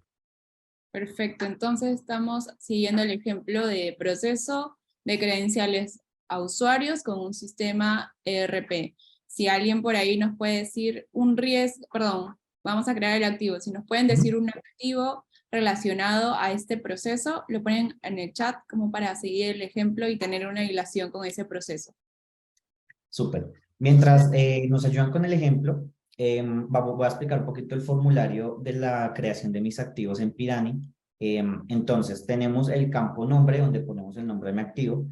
Perfecto, entonces estamos siguiendo el ejemplo de proceso de credenciales a usuarios con un sistema ERP. Si alguien por ahí nos puede decir un riesgo, perdón, vamos a crear el activo, si nos pueden decir un activo relacionado a este proceso, lo ponen en el chat como para seguir el ejemplo y tener una relación con ese proceso. Súper. Mientras nos ayudan con el ejemplo, voy a explicar un poquito el formulario de la creación de mis activos en Pirani. Entonces, tenemos el campo nombre, donde ponemos el nombre de mi activo,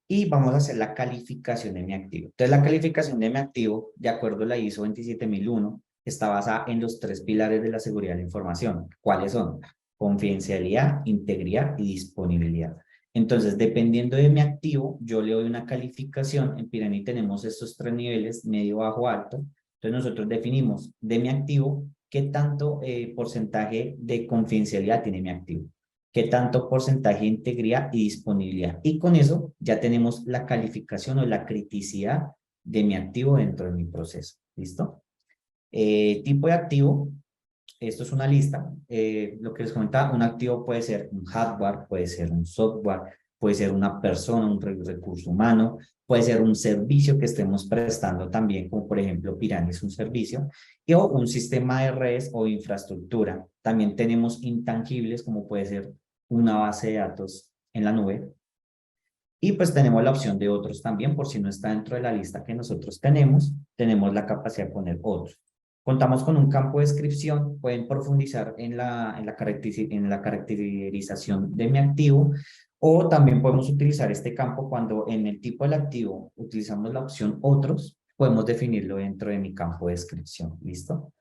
y vamos a hacer la calificación de mi activo. Entonces, la calificación de mi activo, de acuerdo a la ISO 27001, está basada en los 3 pilares de la seguridad de la información. ¿Cuáles son? Confidencialidad, integridad y disponibilidad. Entonces, dependiendo de mi activo, yo le doy una calificación. En Pirani tenemos estos 3 niveles, medio, bajo, alto. Entonces, nosotros definimos de mi activo qué tanto porcentaje de confidencialidad tiene mi activo, qué tanto porcentaje de integridad y disponibilidad. Y con eso ya tenemos la calificación o la criticidad de mi activo dentro de mi proceso. ¿Listo? Tipo de activo. Esto es una lista. Lo que les comentaba, un activo puede ser un hardware, puede ser un software, puede ser una persona, un recurso humano, puede ser un servicio que estemos prestando también, como por ejemplo Pirani es un servicio, o un sistema de redes o infraestructura. También tenemos intangibles, como puede ser una base de datos en la nube. Y pues tenemos la opción de otros también, por si no está dentro de la lista que nosotros tenemos la capacidad de poner otros. Contamos con un campo de descripción, pueden profundizar en la caracterización de mi activo, o también podemos utilizar este campo cuando en el tipo del activo utilizamos la opción otros, podemos definirlo dentro de mi campo de descripción. ¿Listo?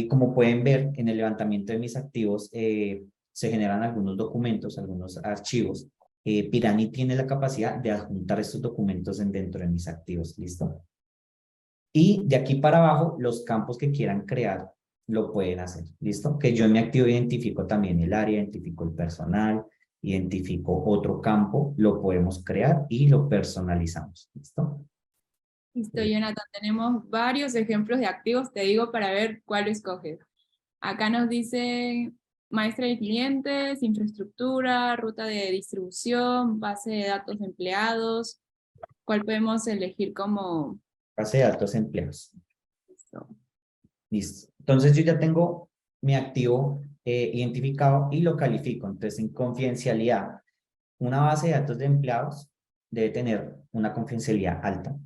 Como pueden ver, en el levantamiento de mis activos se generan algunos documentos, algunos archivos. Pirani tiene la capacidad de adjuntar estos documentos dentro de mis activos. ¿Listo? Y de aquí para abajo, los campos que quieran crear lo pueden hacer. ¿Listo? Que yo en mi activo identifico también el área, identifico el personal, identifico otro campo, lo podemos crear y lo personalizamos. ¿Listo? Listo, Jonathan, tenemos varios ejemplos de activos, te digo para ver cuál escoges. Acá nos dice maestra de clientes, infraestructura, ruta de distribución, base de datos de empleados. ¿Cuál podemos elegir como? Base de datos empleados. Listo. Listo. Entonces yo ya tengo mi activo identificado y lo califico. Entonces en confidencialidad, una base de datos de empleados debe tener una confidencialidad alta.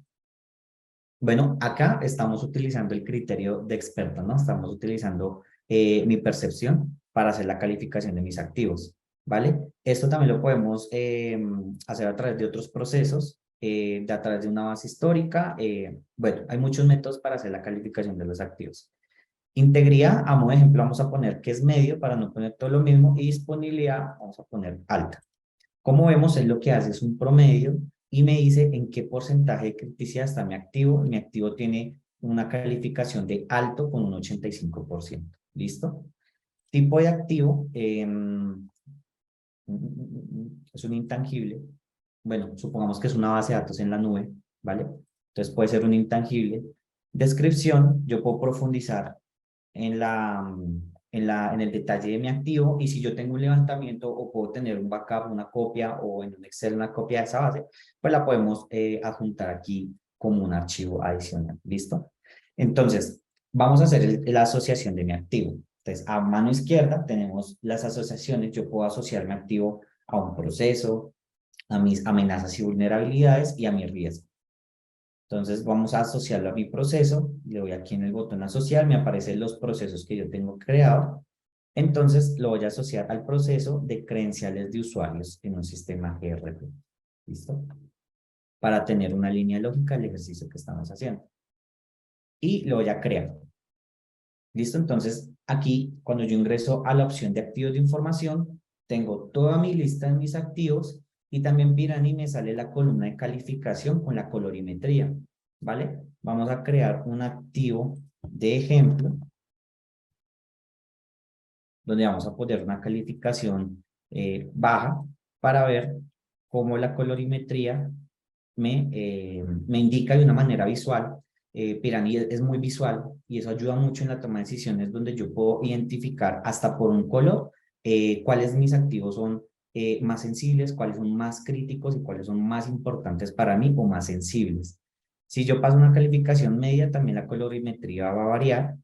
Bueno, acá estamos utilizando el criterio de experto, ¿no? Estamos utilizando mi percepción para hacer la calificación de mis activos, ¿vale? Esto también lo podemos hacer a través de otros procesos, a través de una base histórica. Bueno, hay muchos métodos para hacer la calificación de los activos. Integridad, a modo de ejemplo, vamos a poner que es medio para no poner todo lo mismo, y disponibilidad vamos a poner alta. Como vemos, es lo que hace es un promedio y me dice en qué porcentaje de criticidad está mi activo. Mi activo tiene una calificación de alto con un 85%. ¿Listo? Tipo de activo es un intangible. Bueno, supongamos que es una base de datos en la nube, ¿vale? Entonces puede ser un intangible. Descripción, yo puedo profundizar en en el detalle de mi activo, y si yo tengo un levantamiento o puedo tener un backup, una copia, o en un Excel una copia de esa base, pues la podemos adjuntar aquí como un archivo adicional. ¿Listo? Entonces, vamos a hacer la asociación de mi activo. Entonces, a mano izquierda tenemos las asociaciones. Yo puedo asociar mi activo a un proceso, a mis amenazas y vulnerabilidades y a mi riesgo. Entonces vamos a asociarlo a mi proceso, le doy aquí en el botón asociar, me aparecen los procesos que yo tengo creado. Entonces lo voy a asociar al proceso de credenciales de usuarios en un sistema ERP. ¿Listo? Para tener una línea lógica del ejercicio que estamos haciendo. Y lo voy a crear. ¿Listo? Entonces aquí cuando yo ingreso a la opción de activos de información, tengo toda mi lista de mis activos y también Pirani me sale la columna de calificación con la colorimetría. ¿Vale? Vamos a crear un activo de ejemplo donde vamos a poner una calificación baja para ver cómo la colorimetría me indica de una manera visual. Pirani es muy visual y eso ayuda mucho en la toma de decisiones donde yo puedo identificar hasta por un color cuáles mis activos son más sensibles, cuáles son más críticos y cuáles son más importantes para mí o más sensibles. Si yo paso una calificación media, también la colorimetría va a variar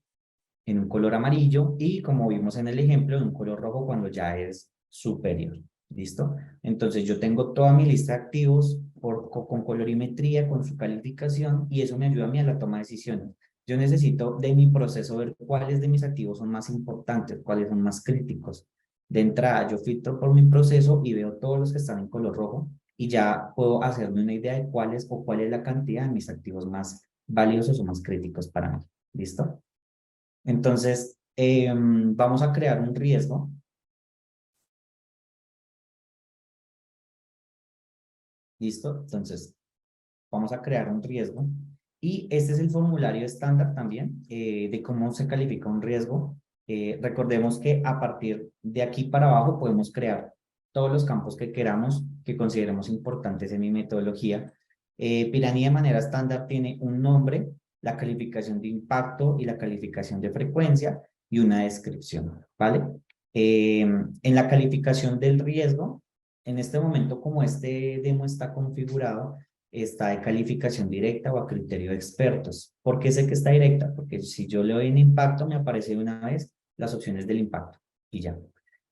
en un color amarillo y como vimos en el ejemplo, en un color rojo cuando ya es superior. ¿Listo? Entonces yo tengo toda mi lista de activos con colorimetría, con su calificación y eso me ayuda a mí a la toma de decisiones. Yo necesito de mi proceso ver cuáles de mis activos son más importantes, cuáles son más críticos. De entrada yo filtro por mi proceso y veo todos los que están en color rojo y ya puedo hacerme una idea de cuáles o cuál es la cantidad de mis activos más valiosos o más críticos para mí. ¿Listo? Entonces, vamos a crear un riesgo. ¿Listo? Entonces, vamos a crear un riesgo. Y este es el formulario estándar también de cómo se califica un riesgo. Recordemos que a partir de aquí para abajo podemos crear todos los campos que queramos, que consideremos importantes en mi metodología. Pirani de manera estándar tiene un nombre, la calificación de impacto y la calificación de frecuencia y una descripción, ¿vale? En la calificación del riesgo, en este momento como este demo está configurado, está de calificación directa o a criterio de expertos. ¿Por qué sé que está directa? Porque si yo le doy en impacto, me aparece de una vez las opciones del impacto y ya.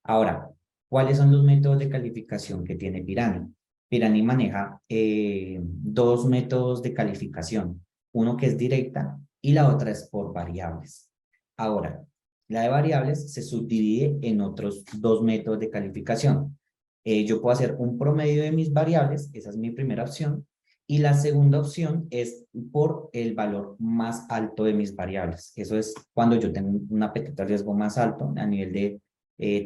Ahora, ¿cuáles son los métodos de calificación que tiene Pirani? Pirani maneja dos métodos de calificación, uno que es directa y la otra es por variables. Ahora, la de variables se subdivide en otros dos métodos de calificación. Yo puedo hacer un promedio de mis variables, esa es mi primera opción, y la segunda opción es por el valor más alto de mis variables. Eso es cuando yo tengo un apetito al riesgo más alto, a nivel de,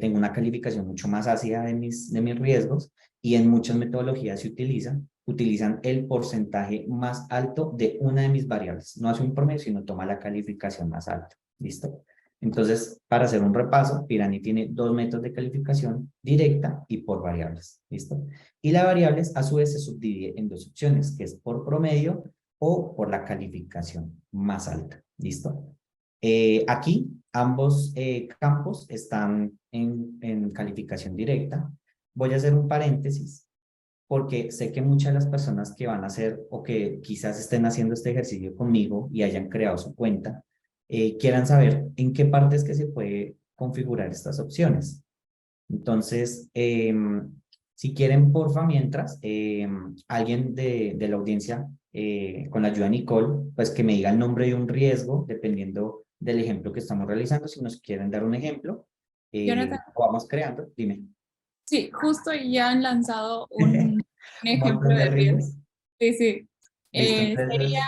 tengo una calificación mucho más ácida de mis riesgos, y en muchas metodologías se utilizan el porcentaje más alto de una de mis variables. No hace un promedio, sino toma la calificación más alta. ¿Listo? Entonces, para hacer un repaso, Pirani tiene dos métodos de calificación, directa y por variables. ¿Listo? Y la variables a su vez se subdivide en dos opciones, que es por promedio o por la calificación más alta. ¿Listo? Aquí ambos campos están en calificación directa. Voy a hacer un paréntesis porque sé que muchas de las personas que van a hacer o que quizás estén haciendo este ejercicio conmigo y hayan creado su cuenta, quieran saber en qué parte es que se puede configurar estas opciones. Entonces, si quieren, porfa, mientras, alguien de la audiencia, con la ayuda de Nicole, pues que me diga el nombre de un riesgo, dependiendo del ejemplo que estamos realizando. Si nos quieren dar un ejemplo, Jonathan, vamos creando, dime. sí, justo ya han lanzado un Un ejemplo montón de de riesgo. riesgos. Sí, sí. Listo, Sería entonces,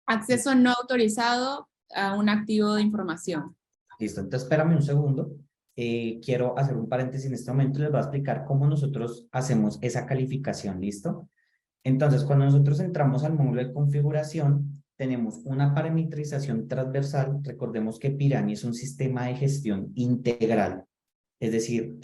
acceso no autorizado a un activo de información. listo, entonces espérame un segundo. Quiero hacer un paréntesis en este momento y les voy a explicar cómo nosotros hacemos esa calificación, ¿listo? Entonces, cuando nosotros entramos al módulo de configuración, tenemos una parametrización transversal. Recordemos que Pirani es un sistema de gestión integral. Es decir,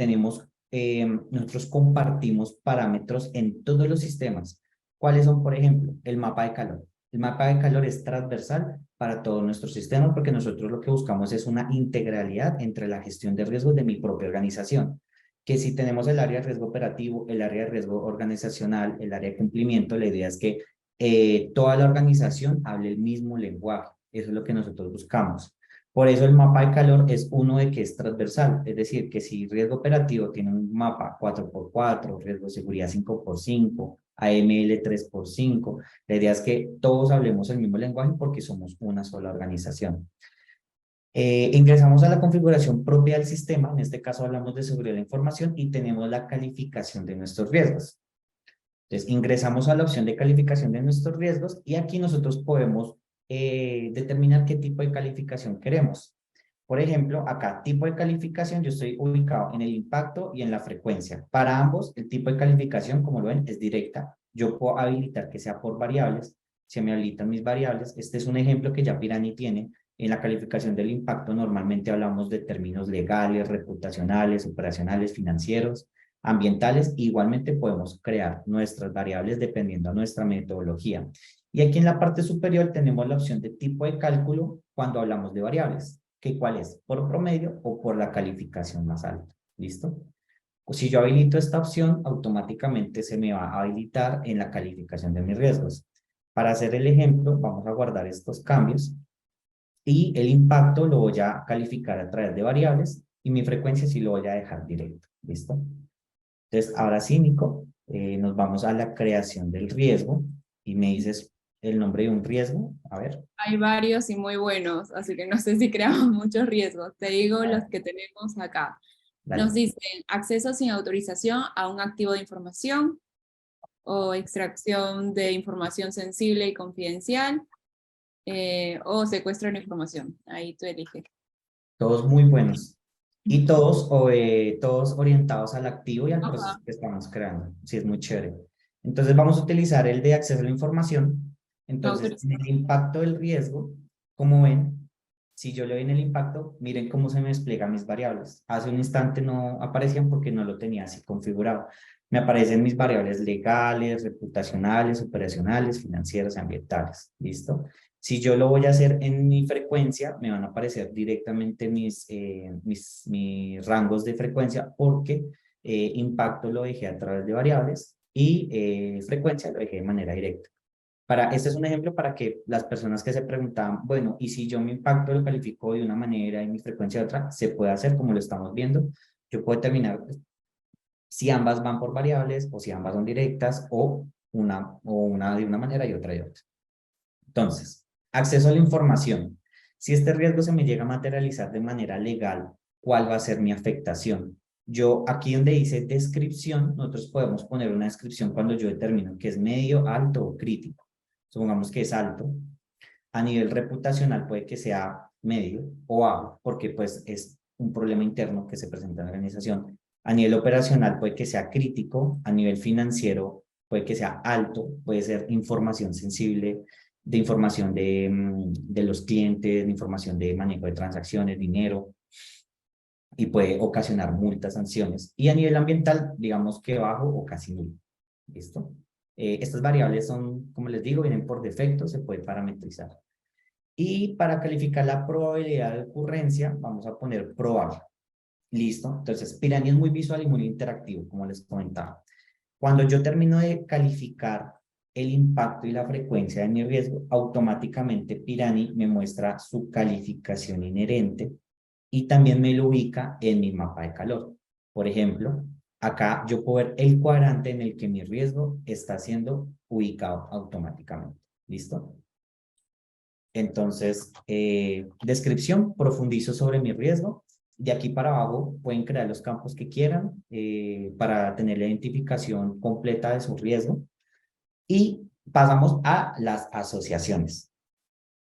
nosotros compartimos parámetros en todos los sistemas. ¿Cuáles son, por ejemplo? El mapa de calor. El mapa de calor es transversal para todo nuestro sistema porque nosotros lo que buscamos es una integralidad entre la gestión de riesgos de mi propia organización. Que si tenemos el área de riesgo operativo, el área de riesgo organizacional, el área de cumplimiento, la idea es que toda la organización hable el mismo lenguaje. Eso es lo que nosotros buscamos. Por eso el mapa de calor es uno de que es transversal, es decir, que si riesgo operativo tiene un mapa 4x4, riesgo de seguridad 5x5, AML 3x5, la idea es que todos hablemos el mismo lenguaje porque somos una sola organización. Ingresamos a la configuración propia del sistema, en este caso hablamos de seguridad de la información y tenemos la calificación de nuestros riesgos. Entonces ingresamos a la opción de calificación de nuestros riesgos y aquí nosotros podemos determinar qué tipo de calificación queremos. Por ejemplo, acá, tipo de calificación, yo estoy ubicado en el impacto y en la frecuencia. Para ambos, el tipo de calificación, como lo ven, es directa. Yo puedo habilitar que sea por variables. Se me habilitan mis variables. Este es un ejemplo que ya Pirani tiene. En la calificación del impacto, normalmente hablamos de términos legales, reputacionales, operacionales, financieros, ambientales. Igualmente podemos crear nuestras variables dependiendo de nuestra metodología. Y aquí en la parte superior tenemos la opción de tipo de cálculo cuando hablamos de variables. ¿Qué cuál es? ¿Por promedio o por la calificación más alta? ¿Listo? O si yo habilito esta opción, automáticamente se me va a habilitar en la calificación de mis riesgos. Para hacer el ejemplo, vamos a guardar estos cambios y el impacto lo voy a calificar a través de variables y mi frecuencia sí lo voy a dejar directo. ¿Listo? Entonces, ahora sí, Nico, nos vamos a la creación del riesgo y me dices el nombre de un riesgo. A ver. Hay varios y muy buenos, así que no sé si creamos muchos riesgos. Te digo los que tenemos acá. Nos Dale. dicen acceso sin autorización a un activo de información o extracción de información sensible y confidencial o secuestro de información. Ahí tú eliges. Todos muy buenos. Y todos, todos orientados al activo y al proceso Ajá. que estamos creando. Sí, es muy chévere. Entonces vamos a utilizar el de acceso a la información. Entonces, en el Autorización. impacto del riesgo, como ven, si yo le doy en el impacto, miren cómo se me desplegan mis variables. Hace un instante no aparecían porque no lo tenía así configurado. Me aparecen mis variables legales, reputacionales, operacionales, financieras y ambientales. ¿Listo? Si yo lo voy a hacer en mi frecuencia, me van a aparecer directamente mis rangos de frecuencia porque impacto lo dejé a través de variables y frecuencia lo dejé de manera directa. Este es un ejemplo para que las personas que se preguntaban, bueno, y si yo mi impacto lo califico de una manera y mi frecuencia de otra, se puede hacer como lo estamos viendo. Yo puedo determinar si ambas van por variables o si ambas son directas o una de una manera y otra de otra. Entonces, acceso a la información. Si este riesgo se me llega a materializar de manera legal, ¿cuál va a ser mi afectación? Yo, aquí donde dice descripción, nosotros podemos poner una descripción cuando yo determino que es medio, alto o crítico. Supongamos que es alto. A nivel reputacional puede que sea medio o bajo, porque pues es un problema interno que se presenta en la organización. A nivel operacional puede que sea crítico. A nivel financiero puede que sea alto, puede ser información sensible, de información de los clientes, de información de manejo de transacciones, dinero, y puede ocasionar multas, sanciones. Y a nivel ambiental, digamos que bajo o casi nulo. ¿Listo? Estas variables son, como les digo, vienen por defecto, se puede parametrizar. Y para calificar la probabilidad de ocurrencia, vamos a poner probable. ¿Listo? Entonces, Pirani es muy visual y muy interactivo, como les comentaba. Cuando yo termino de calificar el impacto y la frecuencia de mi riesgo, automáticamente Pirani me muestra su calificación inherente y también me lo ubica en mi mapa de calor. Por ejemplo, acá yo puedo ver el cuadrante en el que mi riesgo está siendo ubicado automáticamente. ¿Listo? Entonces, descripción, profundizo sobre mi riesgo. De aquí para abajo pueden crear los campos que quieran para tener la identificación completa de su riesgo. Y pasamos a las asociaciones.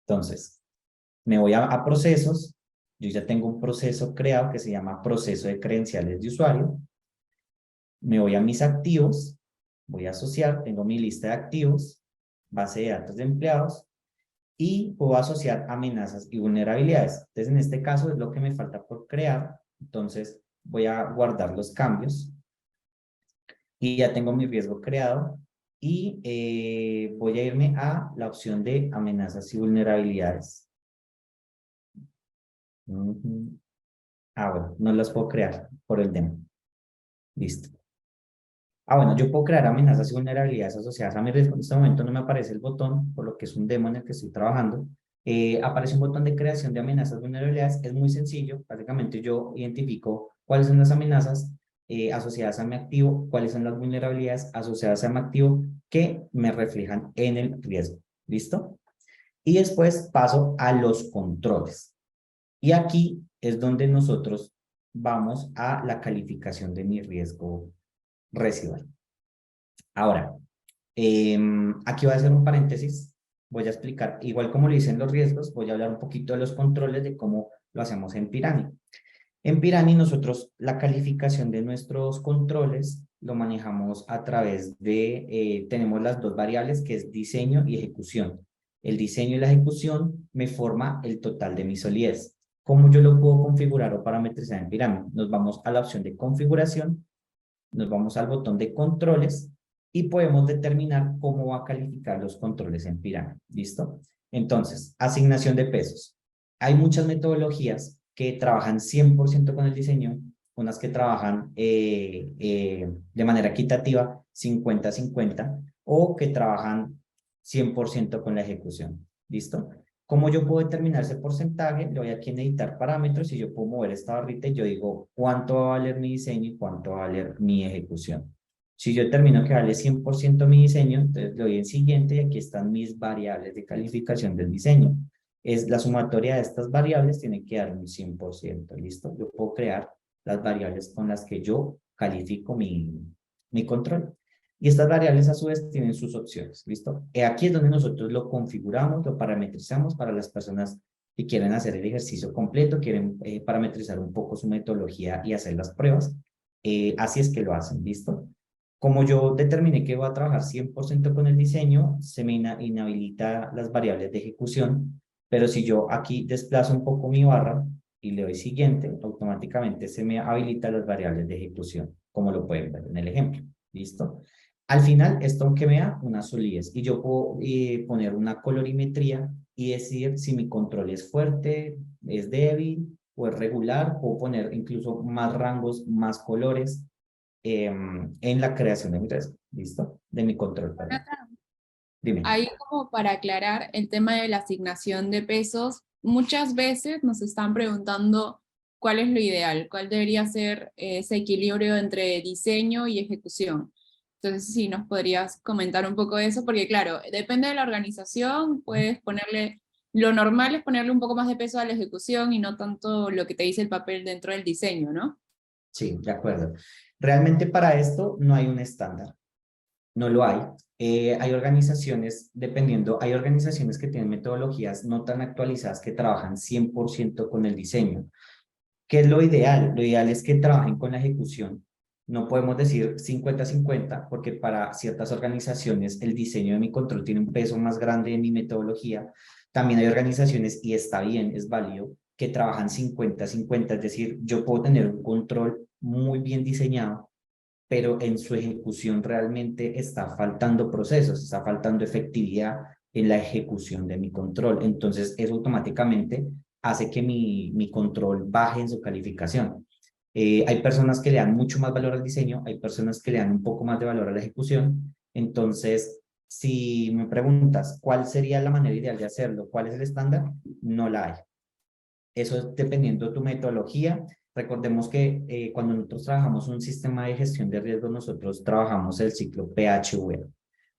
Entonces, me voy a procesos. Yo ya tengo un proceso creado que se llama proceso de credenciales de usuario. Me voy a mis activos. Voy a asociar. Tengo mi lista de activos, base de datos de empleados. Y puedo asociar amenazas y vulnerabilidades. Entonces, en este caso es lo que me falta por crear. Entonces, voy a guardar los cambios y ya tengo mi riesgo creado. y voy a irme a la opción de amenazas y vulnerabilidades. Ujú. Bueno, no las puedo crear por el demo. Listo. Bueno, yo puedo crear amenazas y vulnerabilidades asociadas a mi riesgo. En este momento no me aparece el botón, por lo que es un demo en el que estoy trabajando. Aparece un botón de creación de amenazas y vulnerabilidades. Es muy sencillo. Básicamente yo identifico cuáles son las amenazas asociadas a mi activo, cuáles son las vulnerabilidades asociadas a mi activo que me reflejan en el riesgo. ¿Listo? Y después paso a los controles. Y aquí es donde nosotros vamos a la calificación de mi riesgo residual. Ahora, aquí voy a hacer un paréntesis. Voy a explicar, igual como lo hice en los riesgos, voy a hablar un poquito de los controles de cómo lo hacemos en Pirani. En Pirani nosotros la calificación de nuestros controles lo manejamos a través de, tenemos las dos variables que es diseño y ejecución. El diseño y la ejecución me forma el total de mi solidez. ¿Cómo yo lo puedo configurar o parametrizar en Pirani? Nos vamos a la opción de configuración, nos vamos al botón de controles y podemos determinar cómo va a calificar los controles en Pirani. ¿Listo? Entonces, asignación de pesos. Hay muchas metodologías que trabajan 100% con el diseño, unas que trabajan de manera equitativa 50-50 o que trabajan 100% con la ejecución. ¿Listo? ¿Cómo yo puedo determinar ese porcentaje? Le voy aquí en editar parámetros y yo puedo mover esta barrita y yo digo cuánto va a valer mi diseño y cuánto va a valer mi ejecución. Si yo determino que vale 100% mi diseño, entonces le doy en siguiente y aquí están mis variables de calificación del diseño. Es la sumatoria de estas variables tiene que dar un 100%, ¿listo? Yo puedo crear las variables con las que yo califico mi control. Y estas variables a su vez tienen sus opciones, ¿listo? Aquí es donde nosotros lo configuramos, lo parametrizamos para las personas que quieren hacer el ejercicio completo, quieren parametrizar un poco su metodología y hacer las pruebas. Así es que lo hacen, ¿listo? Como yo determiné que voy a trabajar 100% con el diseño, se me inhabilita las variables de ejecución, pero si yo aquí desplazo un poco mi barra y le doy siguiente, automáticamente se me habilitan las variables de ejecución, como lo pueden ver en el ejemplo, ¿listo? Al final, esto que me da una solidez y yo puedo poner una colorimetría y decir si mi control es fuerte, es débil o es regular, o poner incluso más rangos, más colores en la creación de mi riesgo, ¿listo? De mi control, perdón. Jonathan, Dime. ahí como para aclarar el tema de la asignación de pesos, muchas veces nos están preguntando cuál es lo ideal, cuál debería ser ese equilibrio entre diseño y ejecución. Entonces, si nos podrías comentar un poco de eso, porque claro, depende de la organización, puedes ponerle, lo normal es ponerle un poco más de peso a la ejecución y no tanto lo que te dice el papel dentro del diseño, ¿no? Sí, de acuerdo. Realmente para esto no hay un estándar. No lo hay. Hay organizaciones, dependiendo, hay organizaciones que tienen metodologías no tan actualizadas que trabajan 100% con el diseño. ¿Qué es lo ideal? Lo ideal es que trabajen con la ejecución. No podemos decir 50-50 porque para ciertas organizaciones el diseño de mi control tiene un peso más grande en mi metodología. También hay organizaciones, y está bien, es válido, que trabajan 50-50, es decir, yo puedo tener un control muy bien diseñado, pero en su ejecución realmente está faltando procesos, está faltando efectividad en la ejecución de mi control. Entonces, eso automáticamente hace que mi control baje en su calificación. Hay personas que le dan mucho más valor al diseño, hay personas que le dan un poco más de valor a la ejecución. Entonces, si me preguntas cuál sería la manera ideal de hacerlo, cuál es el estándar, no la hay. Eso es dependiendo de tu metodología. Recordemos que cuando nosotros trabajamos un sistema de gestión de riesgos, nosotros trabajamos el ciclo PHV.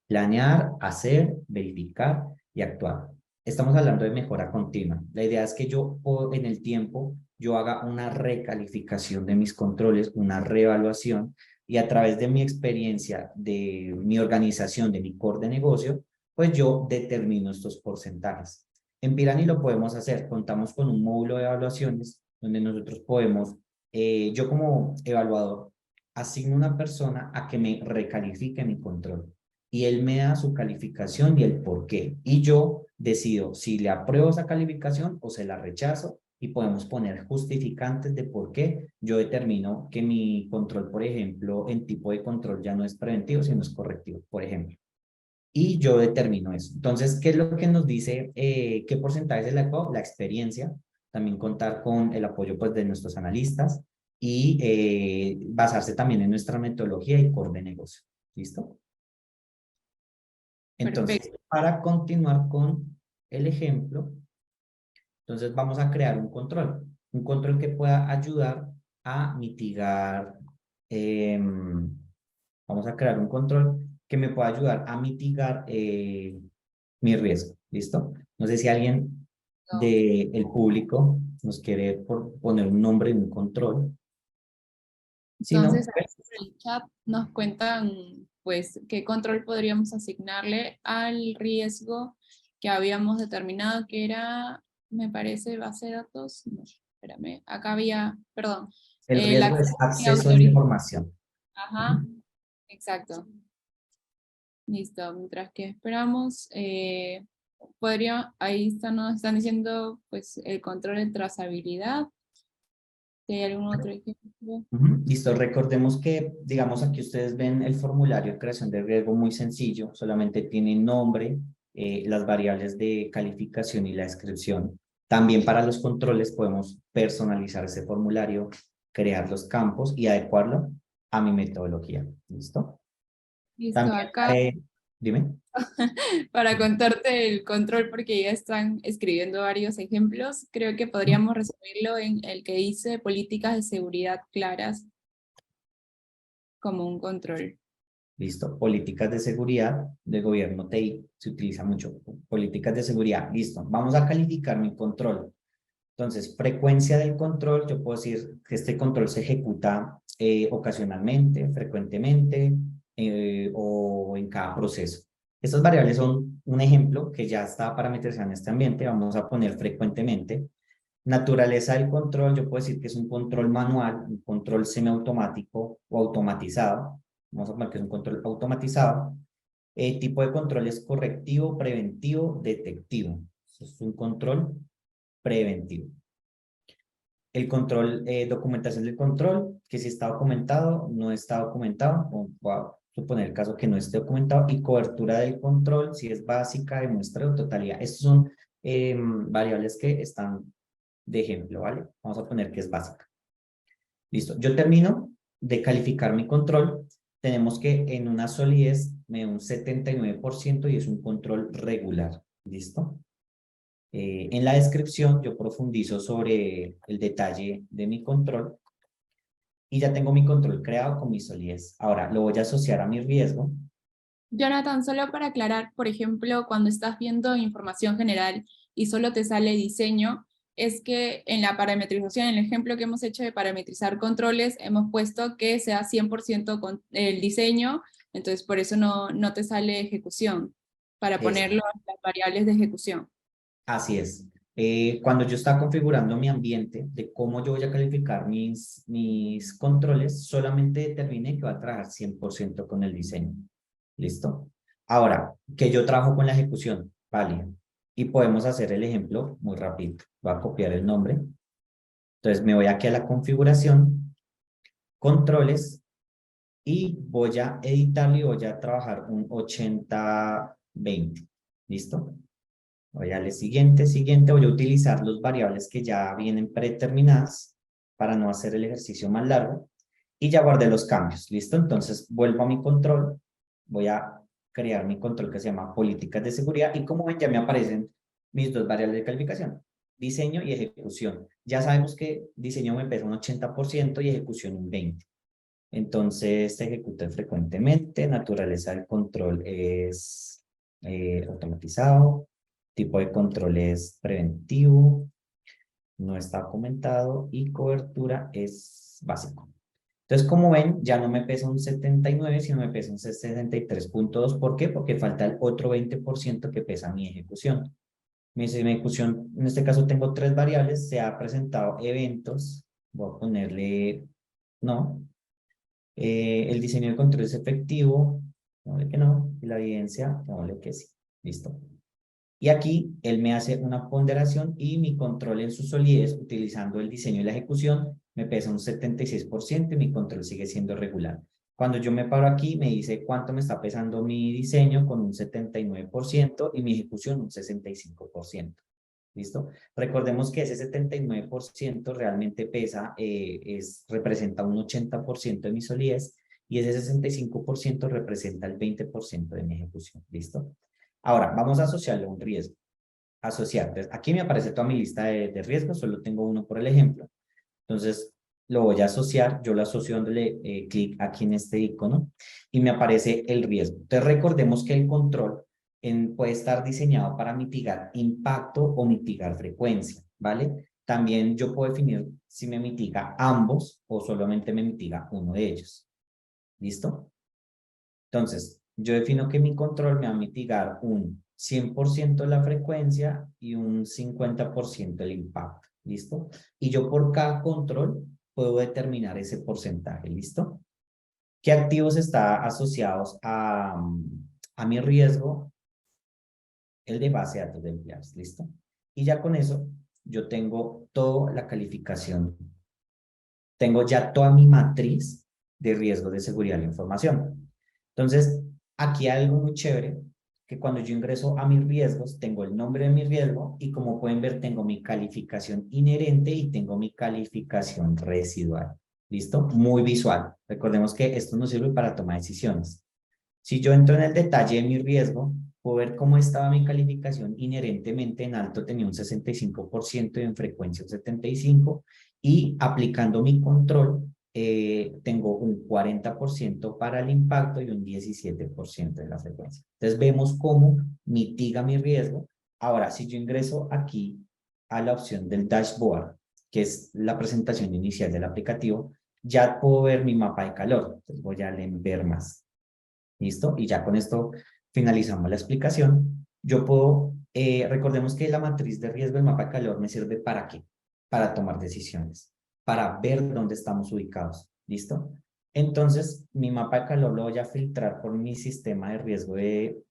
Planear, hacer, verificar y actuar. Estamos hablando de mejora continua. La idea es que yo en el tiempo yo haga una recalificación de mis controles, una reevaluación y a través de mi experiencia, de mi organización, de mi core de negocio, pues yo determino estos porcentajes. En Pirani lo podemos hacer. Contamos con un módulo de evaluaciones donde nosotros podemos, yo como evaluador, asigno una persona a que me recalifique mi control y él me da su calificación y el por qué. Y yo decido si le apruebo esa calificación o se la rechazo y podemos poner justificantes de por qué yo determino que mi control, por ejemplo, en tipo de control ya no es preventivo, sino es correctivo, por ejemplo. y yo determino eso. Entonces, ¿qué es lo que nos dice qué porcentaje es el adecuado? La experiencia, también contar con el apoyo pues, de nuestros analistas y basarse también en nuestra metodología y core de negocio. ¿Listo? Entonces, Perfecto. para continuar con el ejemplo, entonces vamos a crear un control que pueda ayudar a mitigar, vamos a crear un control que me pueda ayudar a mitigar mi riesgo, ¿listo? No sé si alguien del público nos quiere poner un nombre en un control. Si Entonces, no, aquí pues, por el chat nos cuentan, pues, qué control podríamos asignarle al riesgo que habíamos determinado que era, me parece, base de datos. No, espérame, acá había, perdón, el el riesgo es acceso y acceso a autorización. información. Ajá, exacto. Listo, mientras que esperamos, ahí nos están diciendo, pues, el control de trazabilidad. Si hay algún otro ejemplo. Ujú. Listo, recordemos que, digamos, aquí ustedes ven el formulario de creación de riesgo muy sencillo, solamente tiene nombre, las variables de calificación y la descripción. También para los controles podemos personalizar ese formulario, crear los campos y adecuarlo a mi metodología. ¿Listo? Listo, También, acá dime. para contarte el control, porque ya están escribiendo varios ejemplos, creo que podríamos resumirlo en el que dice políticas de seguridad claras como un control. Listo. Políticas de seguridad del gobierno TI. Se utiliza mucho. Políticas de seguridad. Listo. Vamos a calificar mi control. Entonces, frecuencia del control, yo puedo decir que este control se ejecuta ocasionalmente, frecuentemente o en cada proceso. Estas variables son un ejemplo que ya está parametrizado en este ambiente. Vamos a poner frecuentemente. Naturaleza del control, yo puedo decir que es un control manual, un control semiautomático o automatizado. Vamos a poner que es un control automatizado. Tipo de control es correctivo, preventivo, detectivo. Es un control preventivo. El control, documentación del control, que si está documentado, no está documentado, o voy a suponer el caso que no esté documentado, y cobertura del control, si es básica, de muestra o totalidad. Estos son variables que están de ejemplo, ¿vale? Vamos a poner que es básica. Listo, yo termino de calificar mi control. Tenemos que en una solidez me da un 79% y es un control regular. ¿Listo? En la descripción yo profundizo sobre el detalle de mi control y ya tengo mi control creado con mi solidez. Ahora lo voy a asociar a mi riesgo. Jonathan, solo para aclarar, por ejemplo, cuando estás viendo información general y solo te sale diseño, es que en la parametrización, en el ejemplo que hemos hecho de parametrizar controles, hemos puesto que sea 100% con el diseño, entonces por eso no te sale ejecución, para Es, ponerlo en las variables de ejecución. así es. Cuando yo estaba configurando mi ambiente de cómo yo voy a calificar mis controles, solamente determiné que va a trabajar 100% con el diseño. ¿Listo? Ahora, que yo trabajo con la ejecución, vale. Y podemos hacer el ejemplo muy rápido. Voy a copiar el nombre. Entonces me voy aquí a la configuración, controles, y voy a editarlo y voy a trabajar un 80-20. ¿Listo? Voy a darle siguiente, siguiente. Voy a utilizar los variables que ya vienen predeterminadas para no hacer el ejercicio más largo. Y ya guardé los cambios. ¿Listo? Entonces vuelvo a mi control. Voy a crear mi control que se llama políticas de seguridad. Y como ven, ya me aparecen mis dos variables de calificación. Diseño y ejecución. Ya sabemos que diseño me pesa un 80% y ejecución un 20%. Entonces se ejecuta frecuentemente, naturaleza del control es automatizado, tipo de control es preventivo, no está comentado y cobertura es básico. Entonces, como ven, ya no me pesa un 79, sino me pesa un 63.2. ¿Por qué? Porque falta el otro 20% que pesa mi ejecución. Mi ejecución, en este caso tengo tres variables, se ha presentado eventos, voy a ponerle no, el diseño de control es efectivo, ponle que no, y la evidencia, ponle que sí. Listo. Y aquí él me hace una ponderación y mi control en su solidez, utilizando el diseño y la ejecución, me pesa un 76% y mi control sigue siendo regular. Cuando yo me paro aquí, me dice cuánto me está pesando mi diseño con un 79% y mi ejecución un 65%. ¿Listo? Recordemos que ese 79% realmente pesa, representa un 80% de mi solidez y ese 65% representa el 20% de mi ejecución. ¿Listo? Ahora, vamos a asociarlo a un riesgo. Asociar. Entonces, aquí me aparece toda mi lista de riesgos, solo tengo uno por el ejemplo. Entonces, lo voy a asociar, yo lo asocio dándole clic aquí en este icono y me aparece el riesgo. Entonces, recordemos que el control puede estar diseñado para mitigar impacto o mitigar frecuencia, ¿vale? También yo puedo definir si me mitiga ambos o solamente me mitiga uno de ellos. ¿Listo? Entonces, yo defino que mi control me va a mitigar un 100% la frecuencia y un 50% el impacto. ¿Listo? Y yo por cada control puedo determinar ese porcentaje. ¿Listo? ¿Qué activos están asociados a mi riesgo? El de base de datos de empleados. ¿Listo? Y ya con eso, yo tengo toda la calificación. Tengo ya toda mi matriz de riesgos de seguridad de la información. Entonces, aquí hay algo muy chévere, que cuando yo ingreso a mis riesgos, tengo el nombre de mi riesgo y como pueden ver, tengo mi calificación inherente y tengo mi calificación residual. ¿Listo? Muy visual. Recordemos que esto nos sirve para tomar decisiones. Si yo entro en el detalle de mi riesgo, puedo ver cómo estaba mi calificación inherentemente en alto, tenía un 65% y en frecuencia un 75%, y aplicando mi control, tengo un 40% para el impacto y un 17% de la frecuencia. Entonces vemos cómo mitiga mi riesgo. Ahora, si yo ingreso aquí a la opción del dashboard, que es la presentación inicial del aplicativo, ya puedo ver mi mapa de calor. Entonces voy a ver más. ¿Listo? Y ya con esto finalizamos la explicación. Yo puedo, recordemos que la matriz de riesgo del mapa de calor me sirve ¿para qué? Para tomar decisiones, para ver dónde estamos ubicados. ¿Listo? Entonces, mi mapa de calor lo voy a filtrar por mi sistema de riesgo de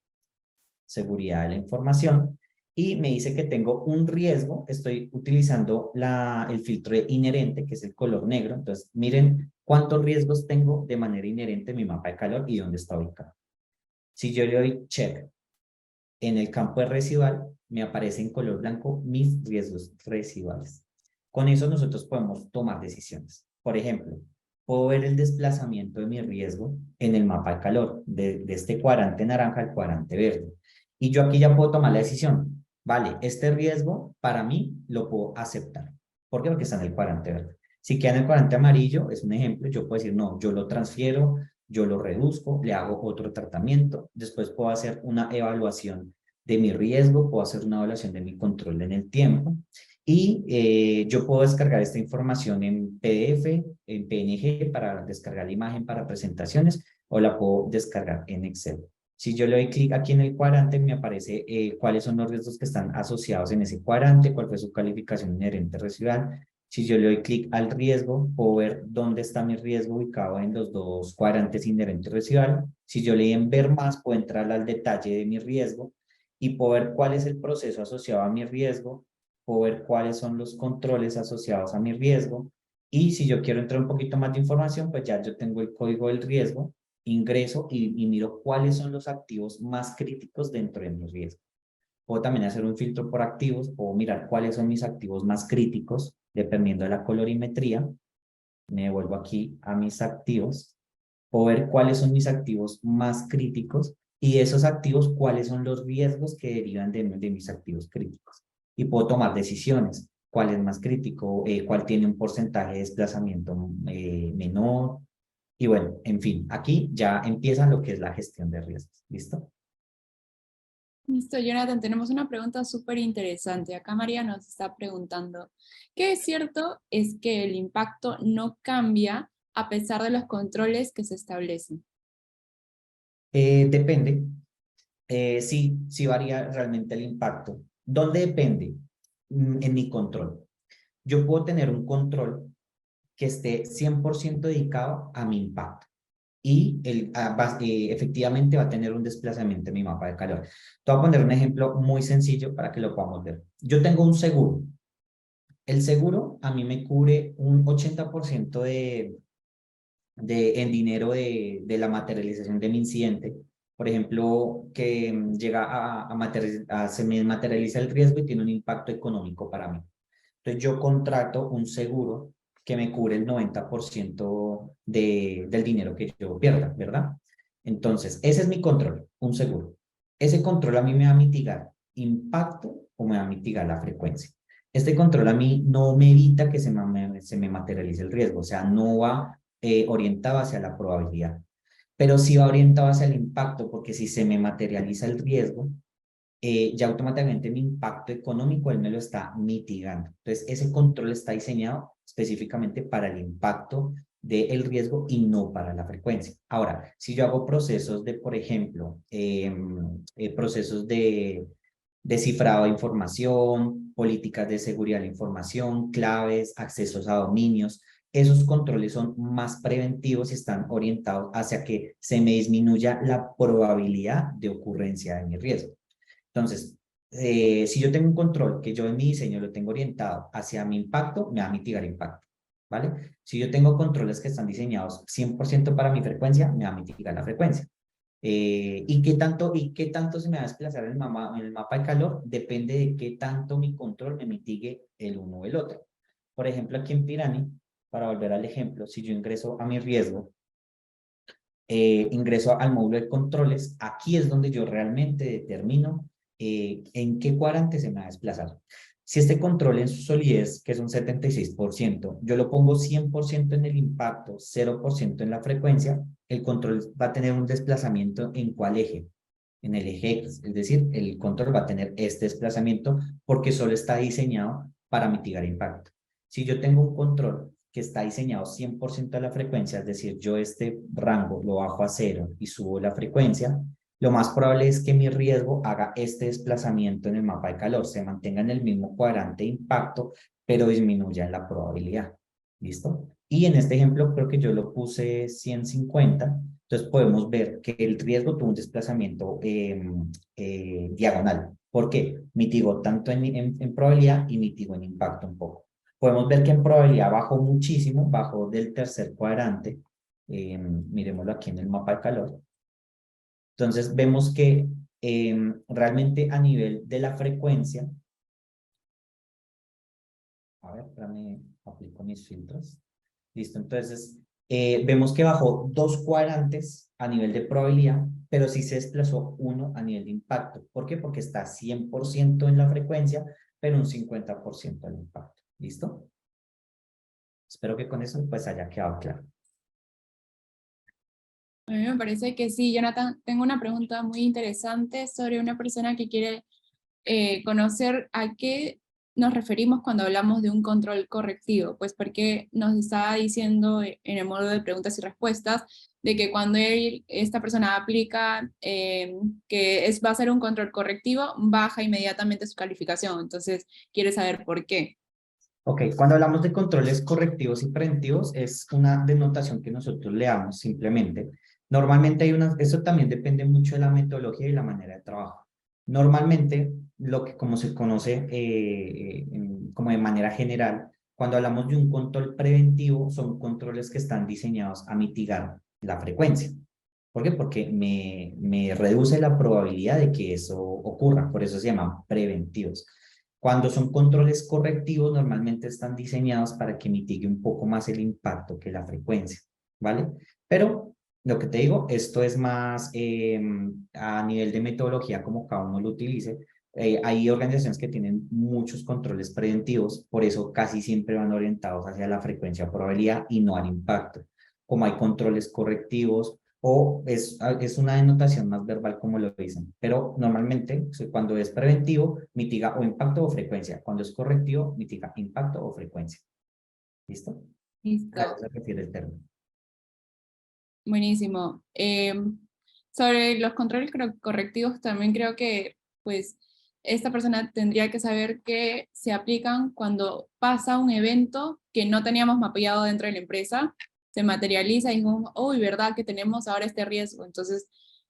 seguridad de la información y me dice que tengo un riesgo. Estoy utilizando el filtro de inherente, que es el color negro. Entonces, miren cuántos riesgos tengo de manera inherente en mi mapa de calor y dónde está ubicado. Si yo le doy check en el campo de residual, me aparece en color blanco mis riesgos residuales. Con eso nosotros podemos tomar decisiones. Por ejemplo, puedo ver el desplazamiento de mi riesgo en el mapa de calor, de este cuadrante naranja al cuadrante verde. Y yo aquí ya puedo tomar la decisión. Vale, este riesgo para mí lo puedo aceptar. ¿Por qué? Porque está en el cuadrante verde. Si queda en el cuadrante amarillo, es un ejemplo, yo puedo decir, no, yo lo transfiero, yo lo reduzco, le hago otro tratamiento, después puedo hacer una evaluación de mi riesgo, puedo hacer una evaluación de mi control en el tiempo y yo puedo descargar esta información en PDF, en PNG para descargar la imagen para presentaciones o la puedo descargar en Excel. Si yo le doy clic aquí en el cuadrante, me aparece cuáles son los riesgos que están asociados en ese cuadrante, cuál fue su calificación inherente residual. Si yo le doy clic al riesgo, puedo ver dónde está mi riesgo ubicado en los dos cuadrantes inherente y residual. Si yo le doy en ver más, puedo entrar al detalle de mi riesgo y puedo ver cuál es el proceso asociado a mi riesgo, puedo ver cuáles son los controles asociados a mi riesgo. Y si yo quiero entrar un poquito más de información, pues ya yo tengo el código del riesgo, ingreso y miro cuáles son los activos más críticos dentro de mi riesgo. Puedo también hacer un filtro por activos, puedo mirar cuáles son mis activos más críticos, dependiendo de la colorimetría. Me devuelvo aquí a mis activos. Puedo ver cuáles son mis activos más críticos y de esos activos, cuáles son los riesgos que derivan de mis activos críticos. Y puedo tomar decisiones. ¿Cuál es más crítico? ¿Cuál tiene un porcentaje de desplazamiento menor? Y bueno, en fin, aquí ya empieza lo que es la gestión de riesgos. ¿Listo? Listo, Jonathan, tenemos una pregunta súper interesante. Acá María nos está preguntando, ¿qué es cierto es que el impacto no cambia a pesar de los controles que se establecen? Depende. Sí varía realmente el impacto. ¿Dónde depende? En mi control. Yo puedo tener un control que esté 100% dedicado a mi impacto y efectivamente va a tener un desplazamiento en mi mapa de calor. Te voy a poner un ejemplo muy sencillo para que lo podamos ver. Yo tengo un seguro. El seguro a mí me cubre un 80% en dinero de la materialización de mi incidente. Por ejemplo, que llega se me materializa el riesgo y tiene un impacto económico para mí. Entonces yo contrato un seguro que me cubre el 90% del dinero que yo pierda, ¿verdad? Entonces, ese es mi control, un seguro. Ese control a mí me va a mitigar impacto o me va a mitigar la frecuencia. Este control a mí no me evita que se me materialice el riesgo, o sea, no va orientado hacia la probabilidad, pero sí va orientado hacia el impacto, porque si se me materializa el riesgo, ya automáticamente mi impacto económico él me lo está mitigando. Entonces, ese control está diseñado específicamente para el impacto del riesgo y no para la frecuencia. Ahora, si yo hago procesos de, por ejemplo, procesos de cifrado de información, políticas de seguridad de la información, claves, accesos a dominios, esos controles son más preventivos y están orientados hacia que se me disminuya la probabilidad de ocurrencia de mi riesgo. Entonces, si yo tengo un control que yo en mi diseño lo tengo orientado hacia mi impacto, me va a mitigar impacto, ¿vale? Si yo tengo controles que están diseñados 100% para mi frecuencia, me va a mitigar la frecuencia. ¿Y qué tanto se me va a desplazar en el mapa de calor? Depende de qué tanto mi control me mitigue el uno o el otro. Por ejemplo, aquí en Pirani, para volver al ejemplo, si yo ingreso a mi riesgo, ingreso al módulo de controles, aquí es donde yo realmente determino en qué cuadrante se me va a desplazar. Si este control en su solidez, que es un 76%, yo lo pongo 100% en el impacto, 0% en la frecuencia, el control va a tener un desplazamiento ¿en cuál eje? En el eje X, es decir, el control va a tener este desplazamiento porque solo está diseñado para mitigar impacto. Si yo tengo un control que está diseñado 100% a la frecuencia, es decir, yo este rango lo bajo a 0 y subo la frecuencia, lo más probable es que mi riesgo haga este desplazamiento en el mapa de calor, se mantenga en el mismo cuadrante de impacto, pero disminuya en la probabilidad. ¿Listo? Y en este ejemplo creo que yo lo puse 150, entonces podemos ver que el riesgo tuvo un desplazamiento diagonal. ¿Por qué? Mitigó tanto en probabilidad y mitigó en impacto un poco. Podemos ver que en probabilidad bajó muchísimo, bajó del tercer cuadrante. Miremoslo aquí en el mapa de calor. Entonces vemos que realmente a nivel de la frecuencia, a ver, espérame, aplico mis filtros. Listo, entonces vemos que bajó 2 cuadrantes a nivel de probabilidad, pero sí se desplazó uno a nivel de impacto. ¿Por qué? Porque está 100% en la frecuencia, pero un 50% en el impacto. ¿Listo? Espero que con eso pues haya quedado claro. A mí me parece que sí, Jonathan. Tengo una pregunta muy interesante sobre una persona que quiere conocer a qué nos referimos cuando hablamos de un control correctivo, pues porque nos estaba diciendo en el modo de preguntas y respuestas de que cuando esta persona aplica va a ser un control correctivo, baja inmediatamente su calificación. Entonces quiere saber por qué. Ok, cuando hablamos de controles correctivos y preventivos, es una denotación que nosotros le damos simplemente. Normalmente eso también depende mucho de la metodología y la manera de trabajo. Normalmente, lo que como se conoce como de manera general, cuando hablamos de un control preventivo, son controles que están diseñados a mitigar la frecuencia. ¿Por qué? Porque me reduce la probabilidad de que eso ocurra, por eso se llaman preventivos. Cuando son controles correctivos, normalmente están diseñados para que mitigue un poco más el impacto que la frecuencia, ¿vale? Pero lo que te digo, esto es más a nivel de metodología, como cada uno lo utilice. Hay organizaciones que tienen muchos controles preventivos, por eso casi siempre van orientados hacia la frecuencia o probabilidad y no al impacto. Como hay controles correctivos, o es una denotación más verbal como lo dicen, pero normalmente cuando es preventivo mitiga o impacto o frecuencia, cuando es correctivo mitiga impacto o frecuencia. ¿Listo? A eso Listo, se refiere el término. buenísimo. Sobre los controles correctivos también creo que pues esta persona tendría que saber que se aplican cuando pasa un evento que no teníamos mapeado dentro de la empresa, se materializa y digo, uy, ¿verdad que tenemos ahora este riesgo? Entonces,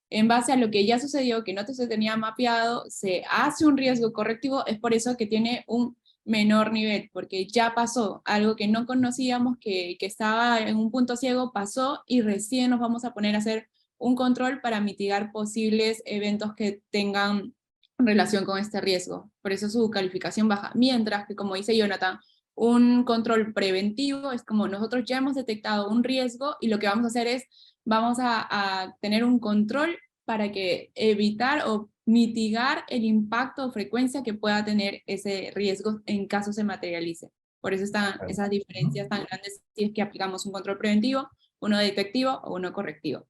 en base a lo que ya sucedió, que no se tenía mapeado, se hace un riesgo correctivo, es por eso que tiene un menor nivel, porque ya pasó, algo que no conocíamos, que estaba en un punto ciego, pasó y recién nos vamos a poner a hacer un control para mitigar posibles eventos que tengan relación con este riesgo. Por eso su calificación baja. Mientras que, como dice Jonathan, un control preventivo es como nosotros ya hemos detectado un riesgo y lo que vamos a hacer es, vamos a tener un control para que evitar o mitigar el impacto o frecuencia que pueda tener ese riesgo en caso se materialice. Por eso están Claro. esas diferencias tan grandes si es que aplicamos un control preventivo, uno detectivo o uno correctivo.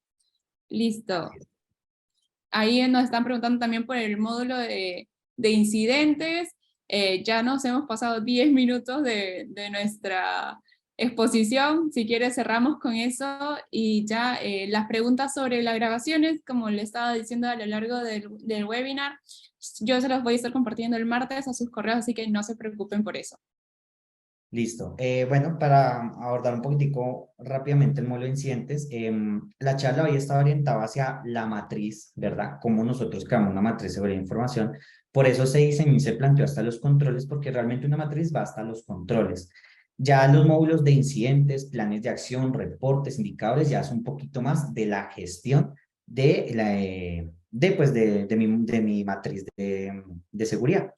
Listo. Ahí nos están preguntando también por el módulo de incidentes. Ya nos hemos pasado 10 minutos de nuestra exposición. Si quieres cerramos con eso y ya las preguntas sobre las grabaciones, como le estaba diciendo a lo largo del webinar, yo se los voy a estar compartiendo el martes a sus correos, así que no se preocupen por eso. Listo. Bueno, para abordar un poquitico rápidamente el módulo de incidentes, la charla hoy estaba orientada hacia la matriz, ¿verdad? Cómo nosotros creamos una matriz sobre información. Por eso se diseñó y se planteó hasta los controles, porque realmente una matriz va hasta los controles. Ya los módulos de incidentes, planes de acción, reportes, indicadores, ya es un poquito más de la gestión de mi matriz de seguridad.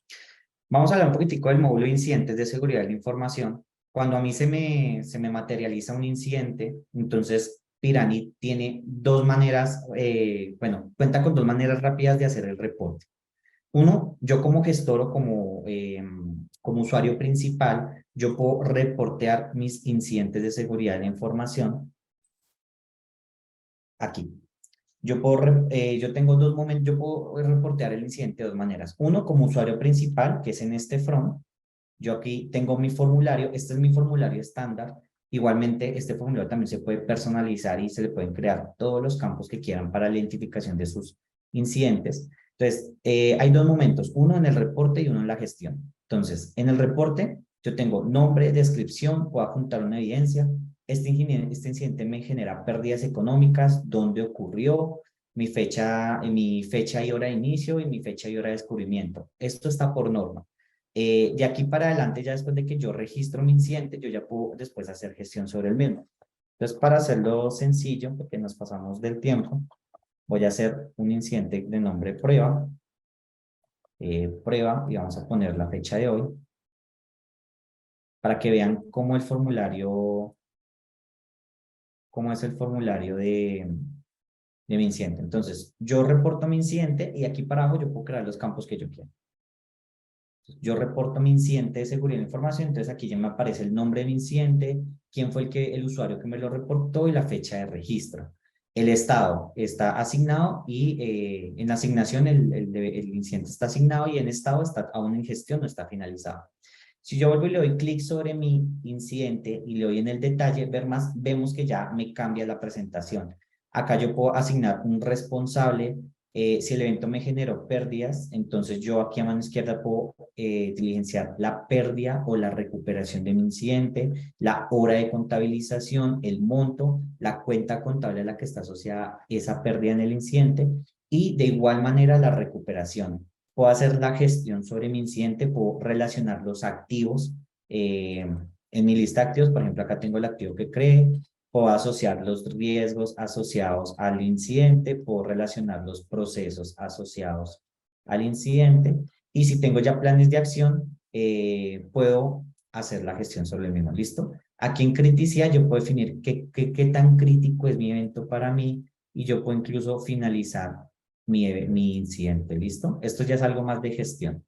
Vamos a hablar un poquitico del módulo de incidentes de seguridad de la información. Cuando a mí se me materializa un incidente, entonces Pirani tiene dos maneras, cuenta con dos maneras rápidas de hacer el reporte. Uno, yo como gestor o como usuario principal, yo puedo reportear mis incidentes de seguridad de la información aquí. Yo tengo dos momentos, yo puedo reportear el incidente de dos maneras. Uno, como usuario principal, que es en este front. Yo aquí tengo mi formulario, este es mi formulario estándar. Igualmente, este formulario también se puede personalizar y se le pueden crear todos los campos que quieran para la identificación de sus incidentes. Entonces, hay dos momentos, uno en el reporte y uno en la gestión. Entonces, en el reporte, yo tengo nombre, descripción, puedo adjuntar una evidencia. Este incidente me genera pérdidas económicas, dónde ocurrió, mi fecha y hora de inicio y mi fecha y hora de descubrimiento. Esto está por norma. De aquí para adelante, ya después de que yo registro mi incidente, yo ya puedo después hacer gestión sobre el mismo. Entonces, para hacerlo sencillo, porque nos pasamos del tiempo, voy a hacer un incidente de nombre prueba, prueba, y vamos a poner la fecha de hoy, para que vean cómo cómo es el formulario de mi incidente. Entonces, yo reporto mi incidente y aquí para abajo yo puedo crear los campos que yo quiera. Yo reporto mi incidente de seguridad de la información, entonces aquí ya me aparece el nombre del incidente, quién fue el usuario que me lo reportó y la fecha de registro. El estado está asignado y en asignación el incidente está asignado y en estado está aún en gestión, no está finalizado. Si yo vuelvo y le doy clic sobre mi incidente y le doy en el detalle, vemos que ya me cambia la presentación. Acá yo puedo asignar un responsable. Si el evento me generó pérdidas, entonces yo aquí a mano izquierda puedo diligenciar la pérdida o la recuperación de mi incidente, la hora de contabilización, el monto, la cuenta contable a la que está asociada esa pérdida en el incidente y de igual manera la recuperación. Puedo hacer la gestión sobre mi incidente, puedo relacionar los activos en mi lista de activos. Por ejemplo, acá tengo el activo que creé. Puedo asociar los riesgos asociados al incidente, puedo relacionar los procesos asociados al incidente y si tengo ya planes de acción, puedo hacer la gestión sobre el mismo. ¿Listo? Aquí en criticidad yo puedo definir qué tan crítico es mi evento para mí y yo puedo incluso finalizar mi incidente. ¿Listo? Esto ya es algo más de gestión.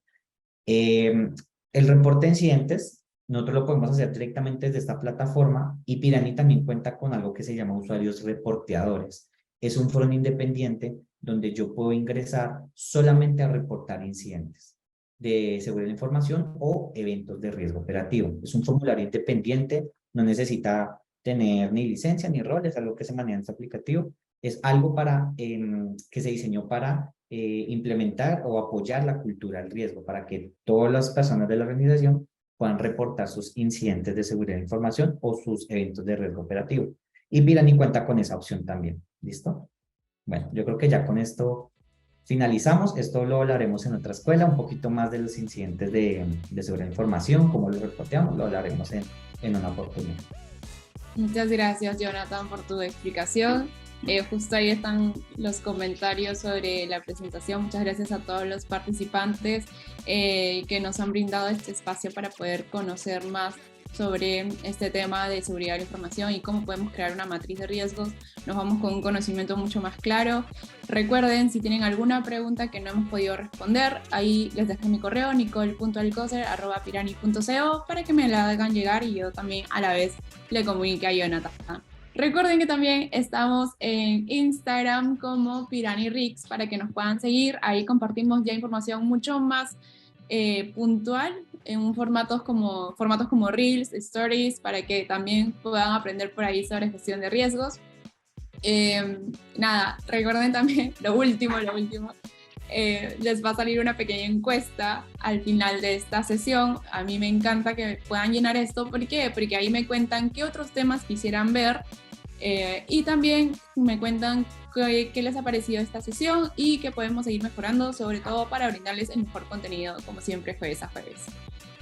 El reporte de incidentes, nosotros lo podemos hacer directamente desde esta plataforma y Pirani también cuenta con algo que se llama usuarios reporteadores. Es un foro independiente donde yo puedo ingresar solamente a reportar incidentes de seguridad de la información o eventos de riesgo operativo. Es un formulario independiente, no necesita tener ni licencia ni rol, es algo que se maneja en este aplicativo. Es algo que se diseñó para implementar o apoyar la cultura del riesgo para que todas las personas de la organización puedan reportar sus incidentes de seguridad de información o sus eventos de riesgo operativo. Y Pirani cuenta con esa opción también. ¿Listo? Bueno, yo creo que ya con esto Finalizamos, esto lo hablaremos en otra escuela, un poquito más de los incidentes de seguridad de información, cómo lo reporteamos, lo hablaremos en una oportunidad. Muchas gracias, Jonathan, por tu explicación. Justo ahí están los comentarios sobre la presentación. Muchas gracias a todos los participantes que nos han brindado este espacio para poder conocer más sobre este tema de seguridad de la información y cómo podemos crear una matriz de riesgos. Nos vamos con un conocimiento mucho más claro. Recuerden, si tienen alguna pregunta que no hemos podido responder, ahí les dejo mi correo, nicole.alcocer@pirani.co, para que me la hagan llegar y yo también a la vez le comunique a Jonathan. Recuerden que también estamos en Instagram como PiraniRix para que nos puedan seguir. Ahí compartimos ya información mucho más puntual en formatos como Reels, Stories, para que también puedan aprender por ahí sobre gestión de riesgos. Nada, recuerden también lo último, les va a salir una pequeña encuesta al final de esta sesión. A mí me encanta que puedan llenar esto. ¿Por qué? Porque ahí me cuentan qué otros temas quisieran ver y también me cuentan qué les ha parecido esta sesión y qué podemos seguir mejorando, sobre todo para brindarles el mejor contenido, como siempre, jueves a jueves.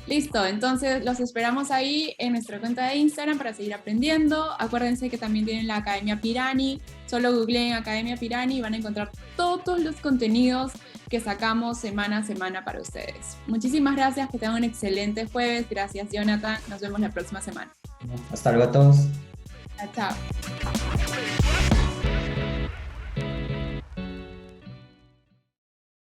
Listo, entonces los esperamos ahí en nuestra cuenta de Instagram para seguir aprendiendo. Acuérdense que también tienen la Academia Pirani. Solo googleen Academia Pirani y van a encontrar todos los contenidos que sacamos semana a semana para ustedes. Muchísimas gracias, que tengan un excelente jueves. Gracias, Jonathan. Nos vemos la próxima semana. Hasta luego a todos. Chao.